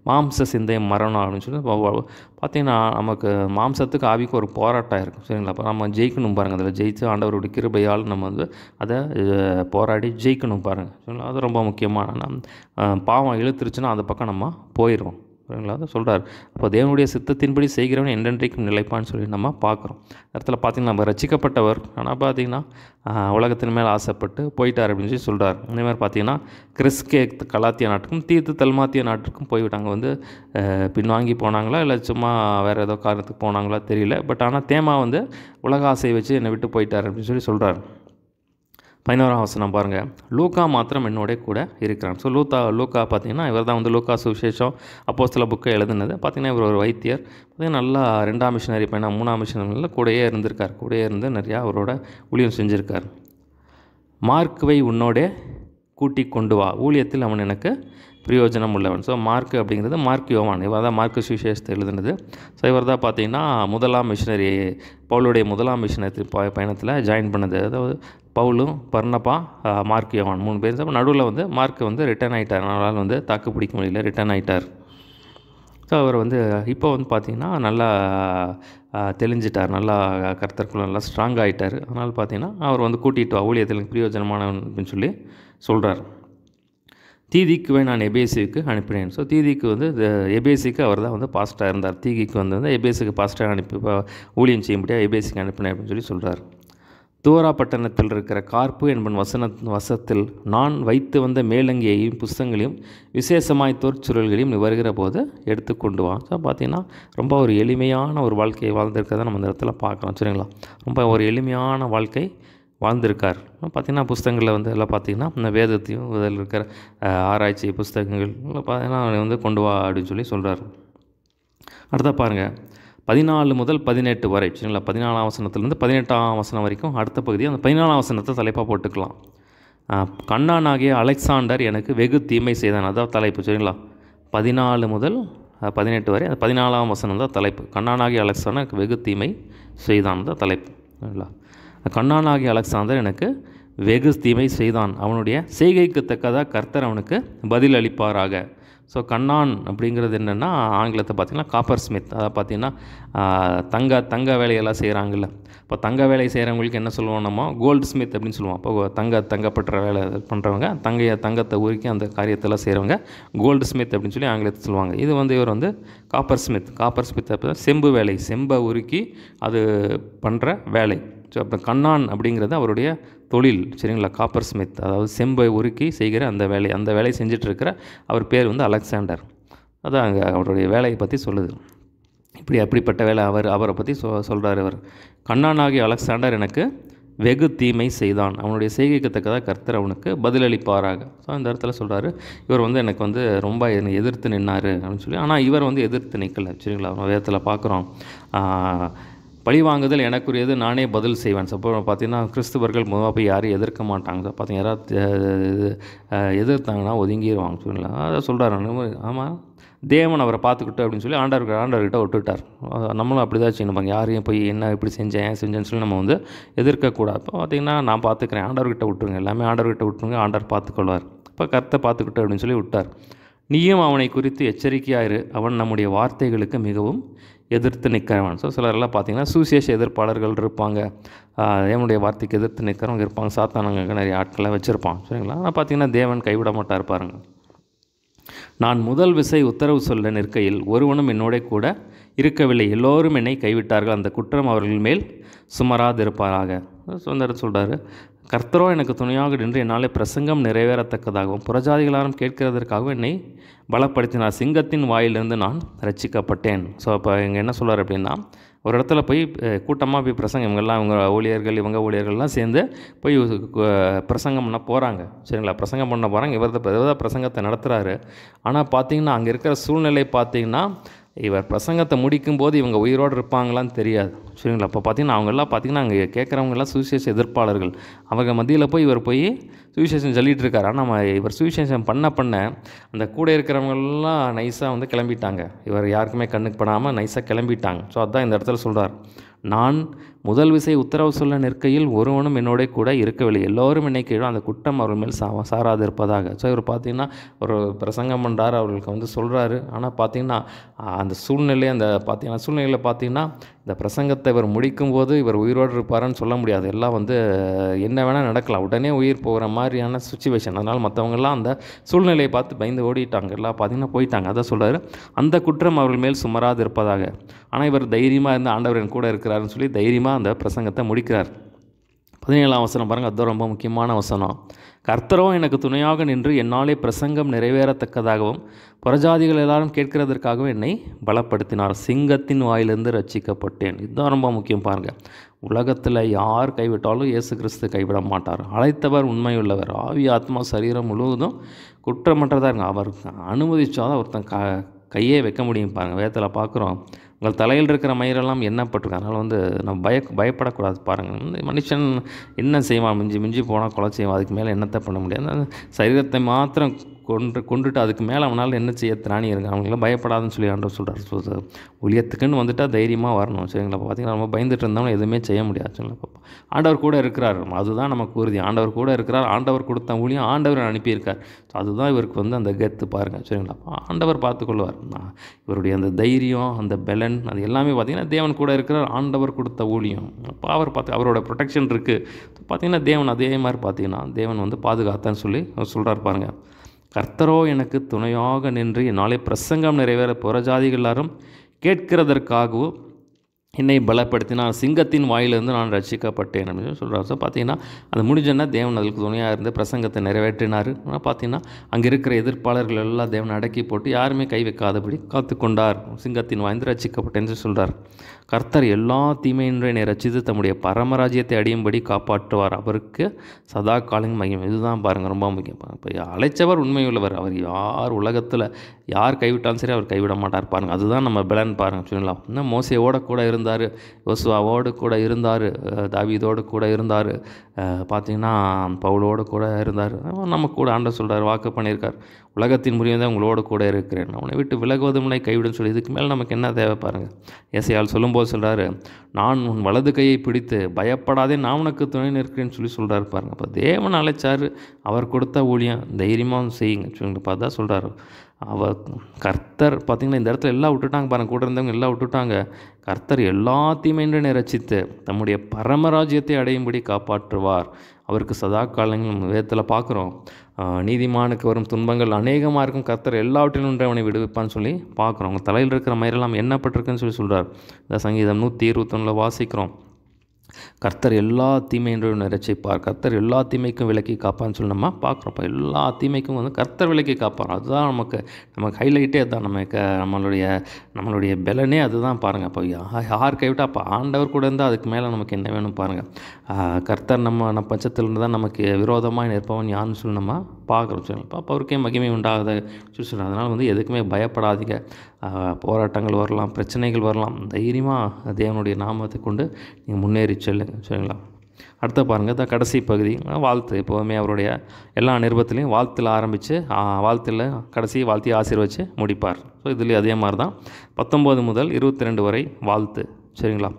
மாம்ச சிந்தை மரணம் அப்படின்னு சொல்லி பார்த்திங்கன்னா நமக்கு மாம்சத்துக்கு ஆவிக்கு ஒரு போராட்டம் இருக்கும். சரிங்களா? அப்போ நம்ம ஜெயிக்கணும் பாருங்கள். அதில் ஜெயித்து ஆண்டவருடைய கிருபையால் நம்ம வந்து அதை போராடி ஜெயிக்கணும் பாருங்கள். சரிங்களா? அது ரொம்ப முக்கியமான பாவம் இழுத்துருச்சுன்னா அந்த பக்கம் நம்ம போயிடுவோம். சரிங்களா? அதை சொல்கிறார். அப்போ தேவனுடைய சித்தத்தின்படி செய்கிறவன் என்றென்றைக்கும் நிலைப்பான்னு சொல்லி நம்ம பார்க்குறோம். இடத்துல பார்த்திங்கன்னா நம்ம ரசிக்கப்பட்டவர், ஆனால் பார்த்திங்கன்னா உலகத்தின் மேல் ஆசைப்பட்டு போயிட்டார் அப்படின்னு சொல்லி சொல்கிறார். அதே மாதிரி பார்த்திங்கன்னா கிறிஸ்கே கலாத்தியா நாட்டுக்கும் தீத்து தல்மாத்தியா நாட்டுக்கும் போய்விட்டாங்க. வந்து பின்வாங்கி போனாங்களா இல்லை சும்மா வேறு ஏதோ காரணத்துக்கு போனாங்களா தெரியல. பட் ஆனால் தேமா வந்து உலக ஆசையை வச்சு என்னை விட்டு போயிட்டார் அப்படின்னு சொல்லி சொல்கிறார். 11ஆம் வசனம் பாருங்கள். லூக்கா மாத்திரம் என்னோட கூட இருக்கிறான். ஸோ லூக்கா பார்த்திங்கன்னா இவர் தான் வந்து லூக்கா சுவிசேஷம் அப்போஸ்தல புக்கை எழுதுனது. பார்த்திங்கன்னா இவர் ஒரு வைத்தியர். பார்த்திங்கன்னா நல்லா 2ஆம் மிஷனரி பையனா 3ஆம் மிஷனரியில் கூடயே இருந்திருக்கார். கூடயே இருந்து நிறையா அவரோட ஊழியம் செஞ்சுருக்கார். மார்க்குவை உன்னோடே கூட்டி கொண்டு வா, ஊழியத்தில் அவன் எனக்கு பிரயோஜனம் உள்ளவன். ஸோ மார்க்கு அப்படிங்கிறது மார்க் யோவான், இவர் தான் மார்க்கு சுவிசேஷத்தை எழுதுனது. ஸோ இவர் தான் பார்த்திங்கன்னா முதலாம் மிஷனரி, பவுலுடைய முதலாம் மிஷனரி பயணத்தில் ஜாயின் பண்ணது. அதாவது பவுலும் பர்னபா மார்க் யோவான் 3 பேர். நடுவில் வந்து மார்க் வந்து ரிட்டர்ன் ஆகிட்டார். அதனால் வந்து தாக்கு பிடிக்க முடியல, ரிட்டர்ன் ஆகிட்டார். ஸோ அவர் வந்து இப்போ வந்து பார்த்திங்கன்னா நல்லா தெளிஞ்சிட்டார், நல்லா கர்த்தருக்குள்ள நல்லா ஸ்ட்ராங் ஆகிட்டார். அதனால் பார்த்திங்கன்னா அவர் வந்து கூட்டிகிட்டு வா, ஊழியத்தில் பிரயோஜனமானவன் அப்படின்னு சொல்லி சொல்கிறார். தீதிக்குவை நான் எபேசுக்கு அனுப்பினேன். ஸோ தீதிக்கு வந்து எபேசுக்கு அவர் தான் வந்து பாஸ்டாக இருந்தார். தீதிக்கு வந்து எபேசுக்கு பாஸ்டாக அனுப்பி ஊழியம் செய்யும்படியாக எபேசுக்கு அனுப்பினேன் அப்படின்னு சொல்லி சொல்கிறார். தூரா பட்டணத்தில் இருக்கிற கார்ப்பு என்பன் வசத்தில் நான் வைத்து வந்த மேலங்கியையும் புஸ்தங்களையும் விசேஷமாய் தோற்சுருள்களையும் நீ வருகிற போது எடுத்துக்கொண்டு வா. ஸோ பார்த்திங்கன்னா ரொம்ப ஒரு எளிமையான ஒரு வாழ்க்கையை வாழ்ந்திருக்கிறத நம்ம இந்த இடத்துல பார்க்கலாம். சரிங்களா? ரொம்ப ஒரு எளிமையான வாழ்க்கை வாழ்ந்திருக்கார். பார்த்திங்கன்னா புஸ்தகங்களில் வந்து எல்லாம் பார்த்திங்கன்னா இந்த வேதத்தையும் இதில் இருக்கிற ஆராய்ச்சி புஸ்தகங்கள் பார்த்திங்கன்னா வந்து கொண்டு வா அப்படின்னு சொல்லி சொல்கிறார். அடுத்த பாருங்கள் 14 முதல் 18 வரை. சரிங்களா? 14ஆம் வசனத்துலேருந்து 18ஆம் வசனம் வரைக்கும் அடுத்த பகுதி. அந்த 14ஆம் வசனத்தை தலைப்பாக போட்டுக்கலாம். கண்ணானாகிய அலெக்சாண்டர் எனக்கு வெகு தீமை செய்தான். அதான் தலைப்பு. சரிங்களா? 14 முதல் 18 வரை. அந்த 14ஆம் வசனம் தான் தலைப்பு. கண்ணானாகிய அலெக்சாண்டர் எனக்கு வெகு தீமை செய்தான் தான் தலைப்பு. சரிங்களா? கண்ணானாகிய அலெக்சாந்தர் எனக்கு வெகு தீமை செய்தான், அவனுடைய செய்கைக்கு தக்கதாக கர்த்தர் அவனுக்கு பதில் அளிப்பாராக. ஸோ கண்ணான் அப்படிங்கிறது என்னென்னா ஆங்கிலத்தை பார்த்திங்கன்னா காப்பர் ஸ்மித். அதை பார்த்திங்கன்னா தங்க வேலையெல்லாம் செய்கிறாங்கல்ல. இப்போ தங்க வேலை செய்கிறவங்களுக்கு என்ன சொல்லுவோம் நம்ம கோல்டு ஸ்மித் அப்படின்னு சொல்லுவோம். அப்போ தங்கப்பட்ட வேலை பண்ணுறவங்க தங்கத்தை உருக்கி அந்த காரியத்தெல்லாம் செய்கிறவங்க கோல்டு ஸ்மித் அப்படின்னு சொல்லி ஆங்கிலத்தில் சொல்லுவாங்க. இது வந்து இவர் வந்து காப்பர் ஸ்மித் அப்போ செம்பு வேலை, செம்பை உருக்கி அது பண்ணுற வேலை. ஸோ அப்போ கண்ணான் அப்படிங்கிறது அவருடைய தொழில், சரிங்களா? காப்பர் ஸ்மித், அதாவது செம்பை உருக்கி செய்கிற அந்த வேலையை செஞ்சிட்ருக்கிற அவர் பேர் வந்து அலெக்சாண்டர். அதான் அங்கே அவருடைய வேலையை பற்றி சொல்லுது. அப்படிப்பட்ட வேலை அவரை பற்றி சொல்கிறார். அவர் கண்ணானாகிய அலெக்சாண்டர் எனக்கு வெகு தீமை செய்தான், அவனுடைய செய்கைக்கு தக்கதாக கர்த்தர் அவனுக்கு பதிலளிப்பாராக. ஸோ அந்த இடத்துல சொல்கிறாரு, இவர் வந்து எனக்கு வந்து ரொம்ப என்னை எதிர்த்து நின்னார் அப்படின்னு சொல்லி. ஆனால் இவர் வந்து எதிர்த்து நிற்கலை, சரிங்களா? வேதத்தில் பார்க்குறோம், பழி வாங்குதல் எனக்குரியது, நானே பதில் செய்வேன். சப்போ பார்த்தீங்கன்னா கிறிஸ்துவர்கள் முதல்ல போய் யாரையும் எதிர்க்க மாட்டாங்க. பார்த்தீங்கன்னா யாராவது எதிர்த்தாங்கன்னா ஒதுங்கிடுவாங்க, சரிங்களா? அதை சொல்கிறாரு. ஆமாம், தேவன் அவரை பார்த்துக்கிட்டு அப்படின்னு சொல்லி ஆண்டவர்கிட்ட விட்டுட்டார். நம்மளும் அப்படி தான் செய்யணும். யாரையும் போய் என்ன இப்படி செஞ்சேன் ஏன் செஞ்சேன்னு சொல்லி நம்ம வந்து எதிர்க்கக்கூடாது. இப்போ பார்த்திங்கன்னா நான் பார்த்துக்கிறேன், ஆண்டவர்கிட்ட விட்டுருங்க, எல்லாமே ஆண்டவர்கிட்ட விட்டுருங்க, ஆண்டவர் பார்த்துக்கொள்வார். இப்போ கர்த்தர் பார்த்துக்கிட்டு அப்படின்னு சொல்லி விட்டார். நீயும் அவனை குறித்து எச்சரிக்கையாயிரு, அவன் நம்முடைய வார்த்தைகளுக்கு மிகவும் எதிர்த்து நிற்கிறவன். ஸோ சிலரெல்லாம் பார்த்திங்கன்னா சுவிசேஷ எதிர்ப்பாளர்கள் இருப்பாங்க, தேவனுடைய வார்த்தைக்கு எதிர்த்து நிற்கிறவங்க இருப்பாங்க, சாத்தானங்க நிறைய ஆட்களை வச்சுருப்பான், சரிங்களா? ஆனால் பார்த்திங்கன்னா தேவன் கைவிட மாட்டார் பாருங்க. நான் முதல் விசை உத்தரவு சொல்ல நிற்கையில் ஒருவனும் என்னோட கூட இருக்கவில்லை, எல்லோரும் என்னை கைவிட்டார்கள், அந்த குற்றம் அவர்கள் மேல் சுமராதிருப்பாராக. சுந்தரர் சொல்கிறாரு, கர்த்தரோ எனக்கு துணையாக நின்று என்னாலே பிரசங்கம் நிறைவேறத்தக்கதாகவும் புறஜாதிகளாரும் கேட்கிறதற்காகவும் என்னை பலப்படுத்தினார், சிங்கத்தின் வாயிலிருந்து நான் ரட்சிக்கப்பட்டேன். ஸோ அப்போ இங்கே என்ன சொல்கிறார் அப்படின்னா, ஒரு இடத்துல போய் கூட்டமாக போய் பிரசங்கம், இவங்க ஊழியர்கள்லாம் சேர்ந்து போய் பிரசங்கம் பண்ண போகிறாங்க, சரிங்களா? பிரசங்கம் பண்ண போகிறாங்க, இவர் பிரசங்கத்தை நடத்துகிறாரு. ஆனால் பார்த்திங்கன்னா அங்கே இருக்கிற சூழ்நிலை பார்த்திங்கன்னா இவர் பிரசங்கத்தை முடிக்கும்போது இவங்க உயிரோடு இருப்பாங்களான்னு தெரியாது, சரிங்களா? அப்போ பார்த்திங்கன்னா அவங்கெல்லாம் பார்த்திங்கன்னா அங்கே கேட்குறவங்கெல்லாம் சுவிசேஷ எதிர்ப்பாளர்கள். அவங்க மத்தியில் போய் இவர் போய் சுவிசேஷம் சொல்லிகிட்டு இருக்கார். ஆனால் இவர் சுவிசேஷம் பண்ண அந்த கூட இருக்கிறவங்கெல்லாம் நைஸாக வந்து கிளம்பிட்டாங்க, இவர் யாருக்குமே கண்ணுக்கு படாமல் நைஸாக கிளம்பிட்டாங்க. ஸோ அதுதான் இந்த இடத்துல சொல்கிறார், நான் முதல் விசை உத்தரவு சொல்ல நிற்கையில் ஒருவனும் என்னோட கூட இருக்கவில்லை, எல்லோரும் என்னை கீழும், அந்த குற்றம் அவர்கள் மேல் சாராது இருப்பதாக. ஸோ இவர் பார்த்திங்கன்னா ஒரு பிரசங்கம் பண்ணுறாரு, அவர்களுக்கு வந்து சொல்கிறாரு. ஆனால் பார்த்திங்கன்னா அந்த சூழ்நிலையில் பார்த்திங்கன்னா இந்த பிரசங்கத்தை இவர் முடிக்கும்போது இவர் உயிரோடு இருப்பாருன்னு சொல்ல முடியாது. எல்லாம் வந்து என்ன வேணால் நடக்கலாம், உடனே உயிர் போகிற மாதிரியான சுச்சுவேஷன். அதனால் மற்றவங்கெல்லாம் அந்த சூழ்நிலையை பார்த்து பயந்து ஓடிட்டாங்க, எல்லாம் பார்த்திங்கன்னா போயிட்டாங்க. அதை சொல்கிறாரு, அந்த குற்றம் அவர்கள் மேல் சுமராது இருப்பதாக. ஆனால் இவர் தைரியமாக இருந்து ஆண்டவர் என் கூட இருக்கிறாருன்னு சொல்லி தைரியமாக அந்த பிரசங்கத்தை முடிக்கிறார். 17ஆம் வசனம் பாருங்கள், அதுதான் ரொம்ப முக்கியமான வசனம். கர்த்தரோ எனக்கு துணையாக நின்று என்னாலே பிரசங்கம் நிறைவேறத்தக்கதாகவும் புறஜாதிகள் எல்லாரும் கேட்கிறதற்காகவும் என்னை பலப்படுத்தினார், சிங்கத்தின் வாயிலிருந்து ரட்சிக்கப்பட்டேன். இதுதான் ரொம்ப முக்கியம் பாருங்கள். உலகத்தில் யார் கைவிட்டாலும் இயேசு கிறிஸ்து கைவிட மாட்டார். அழைத்தவர் உண்மையுள்ளவர், ஆவி ஆத்மா சரீரம் முழுவதும் குற்றமற்றதாக இருங்க. அவர் அனுமதிச்சாதான் ஒருத்தன் கையே வைக்க முடியும் பாருங்கள். வேதத்தில் பார்க்குறோம், உங்கள் தலையில் இருக்கிற மயிரெல்லாம் எண்ணப்பட்டிருக்கு. அதனால் வந்து நம்ம பயப்படக்கூடாது பாருங்கள். மனுஷன் என்ன செய்வான், மிஞ்சி போனால் கொலை செய்வான், அதுக்கு மேலே என்னத்தை பண்ண முடியாது. சரீரத்தை மாத்திரம் கொண்டுட்டு அதுக்கு மேலே அவனால் என்ன செய்ய திராணி இருங்க, அவங்களாம் பயப்படாதுன்னு சொல்லி ஆண்டவர் சொல்கிறார். ஸோ ஊழியத்துக்குன்னு வந்துட்டால் தைரியமாக வரணும், சரிங்களா? பார்த்திங்கன்னா நம்ம பயந்துட்டு இருந்தாலும் எதுவுமே செய்ய முடியாது, சரிங்களா? ஆண்டவர் கூட இருக்கிறார், அதுதான் நமக்கு உறுதி. ஆண்டவர் கூட இருக்கிறார், ஆண்டவர் கொடுத்த ஊழியம் ஆண்டவர் அனுப்பியிருக்கார். ஸோ அதுதான் இவருக்கு வந்து அந்த கெத்து பாருங்கள், சரிங்களா? ஆண்டவர் பார்த்துக்கொள்வார். இவருடைய அந்த தைரியம், அந்த பெலன், அது எல்லாமே பார்த்திங்கன்னா தேவன் கூட இருக்கிறார், ஆண்டவர் கொடுத்த ஊழியம். அப்போ அவரோட ப்ரொடெக்ஷன் இருக்குது. பார்த்திங்கன்னா தேவன் அதே மாதிரி பார்த்திங்கன்னா தேவன் வந்து பாதுகாத்தான்னு சொல்லி சொல்கிறார் பாருங்கள். கர்த்தரோ எனக்கு துணையாக நின்று என்னாலே பிரசங்கம் நிறைவேற புறஜாதிகள் எல்லாரும் கேட்கிறதற்காகவும் என்னை பலப்படுத்தினார், சிங்கத்தின் வாயிலிருந்து நான் ரட்சிக்கப்பட்டேன் அப்படின்னு சொல்கிறார். ஸோ பார்த்தீங்கன்னா அது முடிஞ்சோன்னா தேவன் அதுக்கு துணையாக இருந்து பிரசங்கத்தை நிறைவேற்றினார். ஆனால் பார்த்தீங்கன்னா அங்கே இருக்கிற எதிர்ப்பாளர்கள் எல்லாம் தேவன் அடக்கி போட்டு யாருமே கை வைக்காதபடி காத்துக்கொண்டார், சிங்கத்தின் வாய்ந்து ரட்சிக்கப்பட்டேன்னு சொல்கிறார். கர்த்தர் எல்லா தீமையின்றி என்னை ரட்சித்து தம்முடைய பரமராஜ்யத்தை அடியும்படி காப்பாற்றுவார், அவருக்கு சதா காலம் மகிமை. இதுதான் பாருங்கள் ரொம்ப முக்கியம். இப்போ அழைச்சவர் உண்மையுள்ளவர், அவர் யார் உலகத்தில் யார் கைவிட்டாலும் சரி அவர் கைவிட மாட்டார் பாருங்கள். அதுதான் நம்ம பலன் பாருங்கள், சொல்லலாம். இன்னும் மோசையோட கூட இருந்தார், யோசுவாவோடு கூட இருந்தார், தாவீதோடு கூட இருந்தார், பார்த்திங்கன்னா பவுலோடு கூட இருந்தார். நம்ம கூட ஆண்டவர் சொல்கிறார், வாக்கு பண்ணியிருக்கார், உலகத்தின் முடிவு தான் உங்களோடு கூட இருக்கிறேன், அவனை விட்டு விலகுவதுமில்லை கைவிடும் சொல்லி. இதுக்கு மேலே நமக்கு என்ன தேவை பாருங்கள். ஏசாயால் சொல்லும்போது சொல்கிறாரு, நான் உன் வலது கையை பிடித்து பயப்படாதே நான் உனக்கு துணை நிற்கிறேன்னு சொல்கிறார் பாருங்கள். அப்போ தேவன் அழைச்சார், அவர் கொடுத்த ஊழியம் தைரியமாக செய்யுங்க சொல்லிட்டு பார்த்தா சொல்கிறார். அவர் கர்த்தர் பார்த்திங்கன்னா இந்த இடத்துல எல்லாம் விட்டுட்டாங்க பாருங்கள், கூட இருந்தவங்க எல்லாம் விட்டுட்டாங்க. கர்த்தர் எல்லாத்தையுமே ரட்சித்து தம்முடைய பரமராஜ்யத்தை அடையும்படி காப்பாற்றுவார், அவருக்கு சதா காலங்களும். வேதத்தில் பார்க்குறோம், நீதிமானுக்கு வரும் துன்பங்கள் அநேகமாக இருக்கும், கர்த்தர் எல்லாவற்றிலும் அவனை விடுவிப்பான்னு சொல்லி பார்க்குறோம். அவங்க தலையில் இருக்கிற மயிரெல்லாம் எண்ணப்பட்டிருக்குன்னு சொல்லி சொல்கிறார். இந்த சங்கீதம் 121 வாசிக்கிறோம். கர்த்தர் எல்லா தீமையிலும் ரட்சிப்பார், கர்த்தர் எல்லா தீமைக்கும் விலக்கி காப்பான்னு சொல்லி நம்ம பார்க்குறோம். எல்லா தீமைக்கும் வந்து கர்த்தர் விலக்கி காப்பார். அதுதான் நமக்கு ஹைலைட்டே அதுதான். நம்மளுடைய பலனே அதுதான் பாருங்கள். அப்போ யார் கைவிட்டால் அப்போ ஆண்டவர் கூட இருந்தால் அதுக்கு மேலே நமக்கு என்ன வேணும் பாருங்கள். கர்த்தர் நம்ம பட்சத்தில் இருந்து தான் நமக்கு விரோதமாக நிற்பவன் யாருன்னு சொல்லி நம்ம பார்க்குறோம். சொல்லி அப்போ அவருக்கே மகிமை உண்டாகுது சொல்லி சொல்கிறேன். அதனால் வந்து எதுக்குமே பயப்படாதீங்க. போராட்டங்கள் வரலாம், பிரச்சனைகள் வரலாம், தைரியமாக தேவனுடைய நாமத்தை கொண்டு நீங்கள் முன்னேறி செல்லுங்க. சரிங்களா? அடுத்த பாருங்கள், இந்த கடைசி பகுதி வாழ்த்து. எப்போவுமே அவருடைய எல்லா நிருபத்திலையும் வாழ்த்தில் ஆரம்பித்து வாழ்த்தில் கடைசி வாழ்த்தி ஆசீர்வச்சு முடிப்பார். ஸோ இதுலேயும் அதே மாதிரி தான் 19 முதல் 22 வரை வாழ்த்து. சரிங்களா?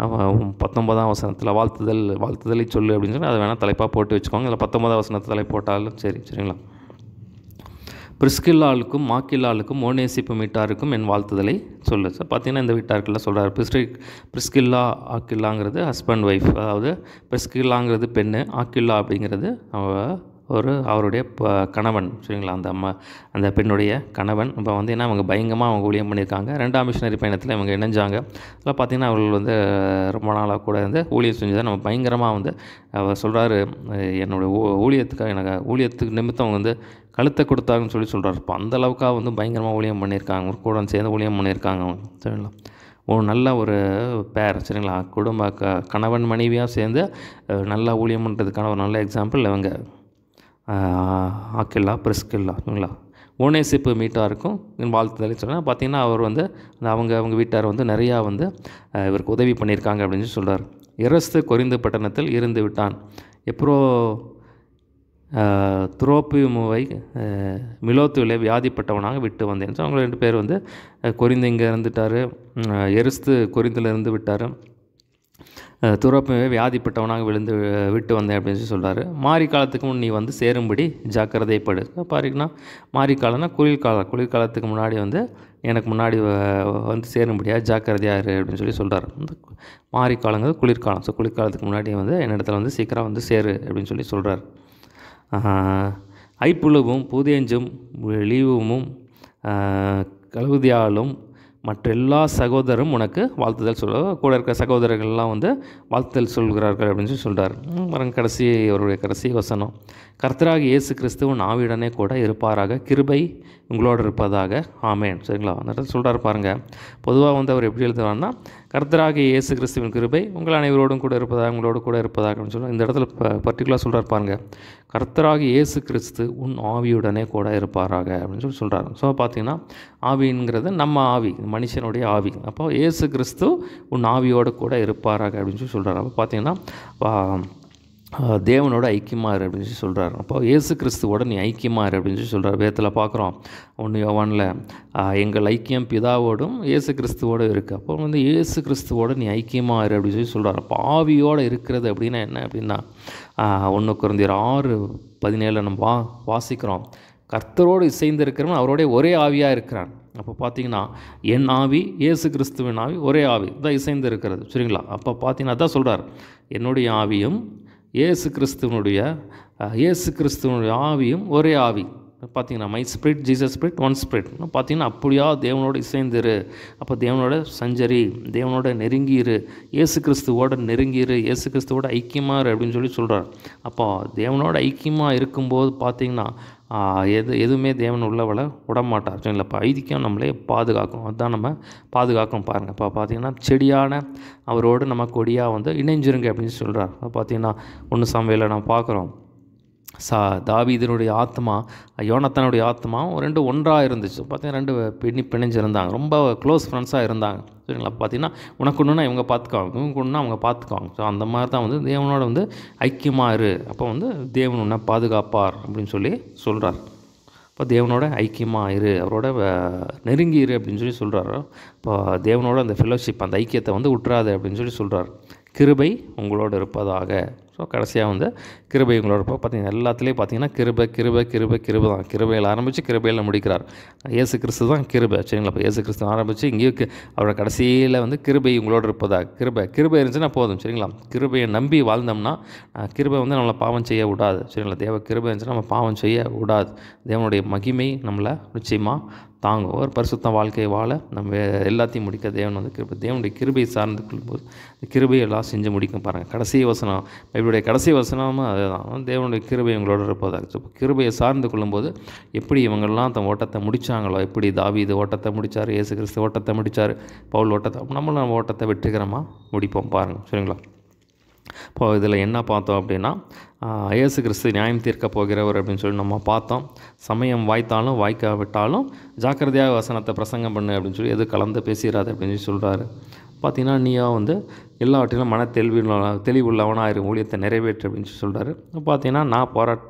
19ஆம் வசனத்தில் வாழ்த்துதலை சொல்லு அப்படின்னு சொல்லி அதை வேணால் தலைப்பாக போட்டு வச்சுக்கோங்க. இல்லை 19ஆம் வசனத்தை தலை போட்டாலும் சரி. சரிங்களா? பிரிஸ்கில்லாளுக்கும் மாக்கில்லாளுக்கும் ஓனேசிப்பு வீட்டாருக்கும் என் வாழ்த்துதலை சொல்லு. ஸோ பார்த்தீங்கன்னா இந்த வீட்டாருக்கெல்லாம் சொல்கிறார். பிரிஸ்கில்லா ஆக்கில்லாங்கிறது ஹஸ்பண்ட் ஒய்ஃப், அதாவது பிரிஸ்கில்லாங்கிறது பெண்ணு, ஆக்கில்லா அப்படிங்கிறது அவருடைய கணவன். சரிங்களா? அந்த பெண்ணுடைய கணவன். இப்போ வந்து என்ன அவங்க பயங்கரமாக அவங்க ஊழியம் பண்ணியிருக்காங்க. 2ஆம் மிஷனரி பயணத்தில் இவங்க இணைஞ்சாங்க. அதில் பார்த்திங்கன்னா அவர்கள் வந்து ரொம்ப நாளாக கூட வந்து ஊழியம் செஞ்சதை நம்ம பயங்கரமாக வந்து அவர் சொல்கிறாரு, என்னோடய ஊழியத்துக்கு நிமித்தம் அவங்க வந்து கழுத்தை கொடுத்தாங்கன்னு சொல்லி சொல்கிறார். இப்போ அந்தளவுக்காக வந்து பயங்கரமாக ஊழியம் பண்ணியிருக்காங்க, ஒரு கூட சேர்ந்து ஊழியம் பண்ணியிருக்காங்க அவங்க. சரிங்களா? நல்ல ஒரு பேர். சரிங்களா? குடும்ப கணவன் மனைவியாக சேர்ந்து நல்லா ஊழியம் பண்ணுறதுக்கான ஒரு நல்ல எக்ஸாம்பிள் இவங்க ஆக்கில்லா, பிரிஸ்கில்லா. சரிங்களா? ஓனேசிப்பு மீட்டாருக்கும் வாழ்த்துதலை சொன்னால் பார்த்தீங்கன்னா அவர் வந்து அவங்க வீட்டார் வந்து நிறையா வந்து இவருக்கு உதவி பண்ணியிருக்காங்க அப்படின்னு சொல்லி சொல்கிறார். எரஸ்து கொரிந்து பட்டணத்தில் இருந்து விட்டான். துரோப்பிமுவை மிலோத்துவிலே வியாதிப்பட்டவனாக விட்டு வந்தேன். ஸோ அவங்க 2 பேர் வந்து கொரிந்து இங்கே இருந்துட்டார், எருஸ்து கொரிந்தில் இருந்து விட்டார், துரோப்பிமுவை வியாதிப்பட்டவனாக விட்டு வந்தேன் அப்படின்னு சொல்லி சொல்கிறார். மாரி காலத்துக்கு முன் நீ வந்து சேரும்படி ஜாக்கிரதைப்படு. பாருங்கன்னா மாரி காலம்னா குளிர்காலத்துக்கு முன்னாடி வந்து எனக்கு முன்னாடி வந்து சேரும்படியாக ஜாக்கிரதையாக இரு அப்படின்னு சொல்லி சொல்கிறார். மாரி காலங்கிறது குளிர்காலம். ஸோ குளிர்காலத்துக்கு முன்னாடி வந்து என்னிடத்துல வந்து சீக்கிரம் வந்து சேரு அப்படின்னு சொல்லி சொல்கிறார். ஐப்புழுவும் பூதேஞ்சும் லீவுமும் கலவுதியாலும் மற்ற எல்லா சகோதரரும் உனக்கு வாழ்த்துதல் கூட இருக்கிற சகோதரர்கள்லாம் வந்து வாழ்த்துதல் சொல்கிறார்கள் அப்படின்னு சொல்லி சொல்கிறார். அவருடைய கடைசி வசனம், கர்த்தராகிய இயேசு கிறிஸ்துவின் ஆவியுடனே கூட இருப்பாராக, கிருபை உங்களோடு இருப்பதாக, ஆமேன். சரிங்களா? அந்த இடத்துல சொல்கிறார் பாருங்கள். பொதுவாக வந்து அவர் எப்படி எழுதுவார்னா, கர்த்தராகிய இயேசு கிறிஸ்துவின் கிருபை உங்கள் அனைவரோடும் கூட இருப்பதாக, உங்களோடு கூட இருப்பதாக அப்படின்னு சொல்லி இந்த இடத்துல பர்டிகுலராக சொல்கிறார் பாருங்கள். கர்த்தராகிய இயேசு கிறிஸ்து உன் ஆவியுடனே கூட இருப்பாராக அப்படின்னு சொல்லி சொல்கிறார். ஸோ பார்த்தீங்கன்னா ஆவிங்கிறது நம்ம ஆவி, மனுஷனுடைய ஆவி. அப்போ இயேசு கிறிஸ்து உன் ஆவியோடு கூட இருப்பாராக அப்படின்னு சொல்லி சொல்கிறார். அப்போ பார்த்தீங்கன்னா தேவனோட ஐக்கியமாக இரு அப்படின்னு சொல்லி சொல்கிறார். அப்போ இயேசு கிறிஸ்துவோட நீ ஐக்கியமாக இரு அப்படின்னு சொல்லி சொல்கிறார். வேதத்தில் பார்க்குறோம் 1 யோவானில் எங்கள் ஐக்கியம் பிதாவோடும் இயேசு கிறிஸ்துவோடு இருக்குது. அப்போ வந்து இயேசு கிறிஸ்துவோட நீ ஐக்கியமாக இரு அப்படின்னு சொல்லி சொல்கிறார். அப்போ ஆவியோடு இருக்கிறது அப்படின்னா என்ன அப்படின்னா 1 கொரிந்தியர் 6:17 நம்ம வாசிக்கிறோம். கர்த்தரோடு இசைந்து இருக்கிறவன் அவருடைய ஒரே ஆவியாக இருக்கிறான். அப்போ பார்த்தீங்கன்னா என் ஆவி இயேசு கிறிஸ்துவின் ஆவி ஒரே ஆவி தான் இசைந்து இருக்கிறது. சரிங்களா? அப்போ பார்த்தீங்கன்னா அதான் சொல்கிறார், என்னுடைய ஆவியும் இயேசு கிறிஸ்துவனுடைய ஆவியும் ஒரே ஆவி. பார்த்தீங்கன்னா my spirit Jesus spirit one spirit. பார்த்தீங்கன்னா அப்படியா தேவனோட இசைந்துரு, அப்போ தேவனோட சஞ்சரி, தேவனோட நெருங்கிரு, இயேசு கிறிஸ்துவோட நெருங்கிரு, இயேசு கிறிஸ்துவோட ஐக்கியமாக அப்படின்னு சொல்லி சொல்கிறார். அப்போ தேவனோட ஐக்கியமாக இருக்கும்போது பார்த்தீங்கன்னா எதுவுமே தேவன் உள்ளவளை விடமாட்டார். சரிங்களா? இப்போ ஐக்கியம் நம்மளே பாதுகாக்கும். அதுதான் நம்ம பாதுகாக்கும் பாருங்கள். இப்போ பார்த்தீங்கன்னா செடியான அவரோடு நம்ம கொடியாக வந்து இணைஞ்சிருங்க அப்படின்னு சொல்கிறார். பார்த்தீங்கன்னா 1 சாமுவேலில் நம்ம பார்க்குறோம், தாவீதினுடைய ஆத்மா யோனத்தானுடைய ஆத்மாவும் 2 ஒன்றாக இருந்துச்சு. பார்த்தீங்கன்னா 2 பிணைஞ்சிருந்தாங்க, ரொம்ப க்ளோஸ் ஃப்ரெண்ட்ஸாக இருந்தாங்க. சரிங்களா? பார்த்தீங்கன்னா உனக்கு ஒன்றுனா இவங்க பார்த்துக்குவாங்க, இவங்க ஒன்றுனா அவங்க பார்த்துக்குவாங்க. ஸோ அந்த மாதிரி தான் வந்து தேவனோட வந்து ஐக்கியமாக இரு, அப்போ வந்து தேவன் உன்னை பாதுகாப்பார் அப்படின்னு சொல்லி சொல்கிறார். இப்போ தேவனோட ஐக்கியமாக இரு, அவரோட நெருங்கி இரு அப்படின்னு சொல்லி சொல்கிறார். இப்போ தேவனோட அந்த ஃபெலோஷிப், அந்த ஐக்கியத்தை வந்து விட்டுறாது அப்படின்னு சொல்லி சொல்கிறார். கிருபை உங்களோடு இருப்பதாக. ஸோ கடைசியாக வந்து கிருபை உங்களோட இருப்போம். பார்த்தீங்கன்னா எல்லாத்துலேயும் பார்த்தீங்கன்னா கிருபை தான். கிருபையில் ஆரம்பித்து கிருபையில் முடிக்கிறார். இயேசு கிறிஸ்து தான் கிருபை. சரிங்களா? இப்போ இயேசு கிறிஸ்து ஆரம்பித்து இங்கேயும் அவரோட கடைசியில் வந்து கிருபை உங்களோடு இருப்பதாக. கிருபை இருந்துச்சுன்னா போதும். சரிங்களா? கிருபையை நம்பி வாழ்ந்தோம்னா கிருபை வந்து நம்மளை பாவம் செய்ய விடாது. சரிங்களா? தேவ கிருபை இருந்துச்சுன்னா நம்ம பாவம் செய்ய விடாது. தேவனுடைய மகிமை நம்மளை நிச்சயமாக தாங்கும். ஒரு பரிசுத்த வாழ்க்கையை வாழ நம்ம எல்லாத்தையும் முடிக்க தேவன் வந்து தேவனுடைய கிருபையை சார்ந்து கொள்ளும்போது இந்த கிருபையை எல்லாம் செஞ்சு முடிக்கும் பாருங்கள். கடைசி வசனம் பைபிளுடைய கடைசி வசனமும் அதுதான், தேவனுடைய கிருபை இவங்களோட இருப்பதாக. ஸோ கிருபையை சார்ந்து கொள்ளும்போது எப்படி இவங்கெல்லாம் தன் ஓட்டத்தை முடித்தாங்களோ, எப்படி தாவீது ஓட்டத்தை முடித்தார், இயேசு கிறிஸ்து ஓட்டத்தை முடித்தார், பவுல் ஓட்டத்தை, நம்மளும் நம்ம ஓட்டத்தை வெற்றிகரமாக முடிப்போம் பாருங்கள். சரிங்களா? இப்போ இதில் என்ன பார்த்தோம் அப்படின்னா, இயேசு கிறிஸ்து நியாயம் தீர்க்க போகிறவர் அப்படின்னு சொல்லி நம்ம பார்த்தோம். சமயம் வாய்த்தாலும் வாய்க்காவிட்டாலும் ஜாக்கிரதையாக வசனத்தை பிரசங்கம் பண்ணு அப்படின்னு சொல்லி எது கலந்து பேசிடாது அப்படின்னு சொல்லி சொல்கிறாரு. பார்த்தீங்கன்னா நீயா வந்து எல்லாவற்றிலும் தெளிவுள்ளவனாக இரு, ஊழியத்தை நிறைவேற்று அப்படின்னு சொல்லி சொல்கிறாரு. பார்த்தீங்கன்னா நான்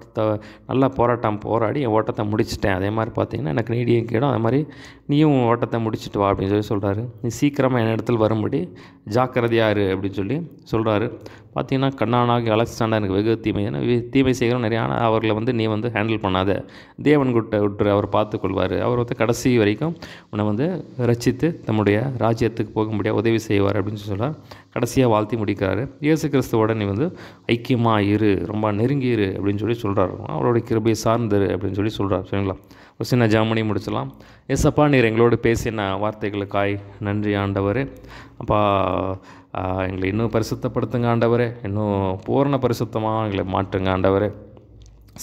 நல்லா போராட்டம் போராடி என் ஓட்டத்தை முடிச்சிட்டேன். அதே மாதிரி பார்த்தீங்கன்னா எனக்கு நீடியும் கேடும், அதே மாதிரி நீயும் ஓட்டத்தை முடிச்சுட்டு வா அப்படின்னு சொல்லி சொல்கிறாரு. நீ சீக்கிரமாக என் இடத்துல வரும்படி ஜாக்கிரதையாக இரு அப்படின்னு சொல்லி சொல்கிறாரு. பார்த்தீங்கன்னா கண்ணானாகி அலெக்சாண்டர் எனக்கு வெகு தீமை செய்கிறோம் நிறையா, அவர்களை வந்து நீ வந்து ஹேண்டில் பண்ணாத, தேவன் கிட்ட விட்டுரு, அவர் பார்த்துக்கொள்வார், அவர் வந்து கடைசி வரைக்கும் உன்னை வந்து ரட்சித்து தம்முடைய ராஜ்யத்துக்கு போக முடியாது உதவி செய்வார் அப்படின்னு சொல்கிறார். கடைசியாக வாழ்த்தி முடிக்கிறாரு. இயேசு கிறிஸ்துவோட நீ வந்து ஐக்கியமாக இரு, ரொம்ப நெருங்கி இரு அப்படின்னு சொல்லி சொல்கிறாரு. அவருடைய கிருபையை சார்ந்துரு அப்படின்னு சொல்லி சொல்கிறார். சரிங்களா? ஒரு சின்ன ஜாமணி முடிச்சலாம். ஏசப்பா, நீர் எங்களோடு பேசின வார்த்தைகளுக்காய் நன்றி ஆண்டவரே. அப்பா, எங்களை இன்னும் பரிசுத்தப்படுத்துங்க ஆண்டவரே, இன்னும் பூரண பரிசுத்தமாக எங்களை மாற்றுங்க ஆண்டவரே.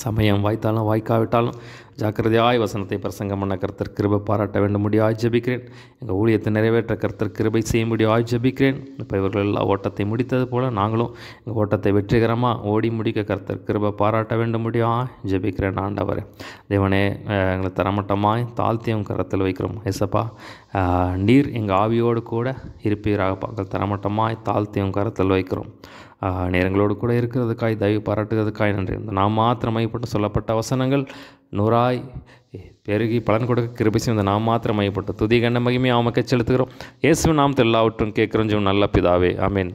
சமயம் வாய்த்தாலும் வாய்க்காவிட்டாலும் ஜாக்கிரதையாய் வசனத்தை பிரசங்கம் பண்ண கர்த்தர் கிருபை பாராட்ட வேண்டும் முடியாய் ஜெபிக்கிறேன். எங்கள் ஊழியத்தை நிறைவேற்ற கர்த்தர் கிருபை செய்ய முடியாய் ஜெபிக்கிறேன். இப்போ இவர்கள் எல்லாம் ஓட்டத்தை முடித்தது போல் நாங்களும் எங்கள் ஓட்டத்தை வெற்றிகரமாக ஓடி முடிக்க கர்த்தர் கிருபை பாராட்ட வேண்டும் முடியாய் ஜெபிக்கிறேன் ஆண்டவரே. தேவனே, எங்களை தரமட்டமாய் தாழ்த்தியும் கரத்தில் வைக்கிறோம். ஏசப்பா, நீர் எங்கள் ஆவியோடு கூட இருப்பீராக பார்க்க தரமட்டமாய் தாழ்த்தியும் கரத்தில் வைக்கிறோம். நேரங்களோடு கூட இருக்கிறதுக்காய் தயவு பாராட்டுகிறதுக்காய் நன்றி. நாம் மாத்திரமைப்பட்டு சொல்லப்பட்ட வசனங்கள் 100 பெருகி பலன் கொடுக்க கிருபை செய்த நாம் மாத்திரமைப்பட்டு துதி கண்ட மகிமையை ஆமக்க செலுத்துகிறோம். இயேசுவின் நாமத்தில் எல்லாவற்றும் கேட்கிறோம் நல்ல பிதாவே, ஆமென்.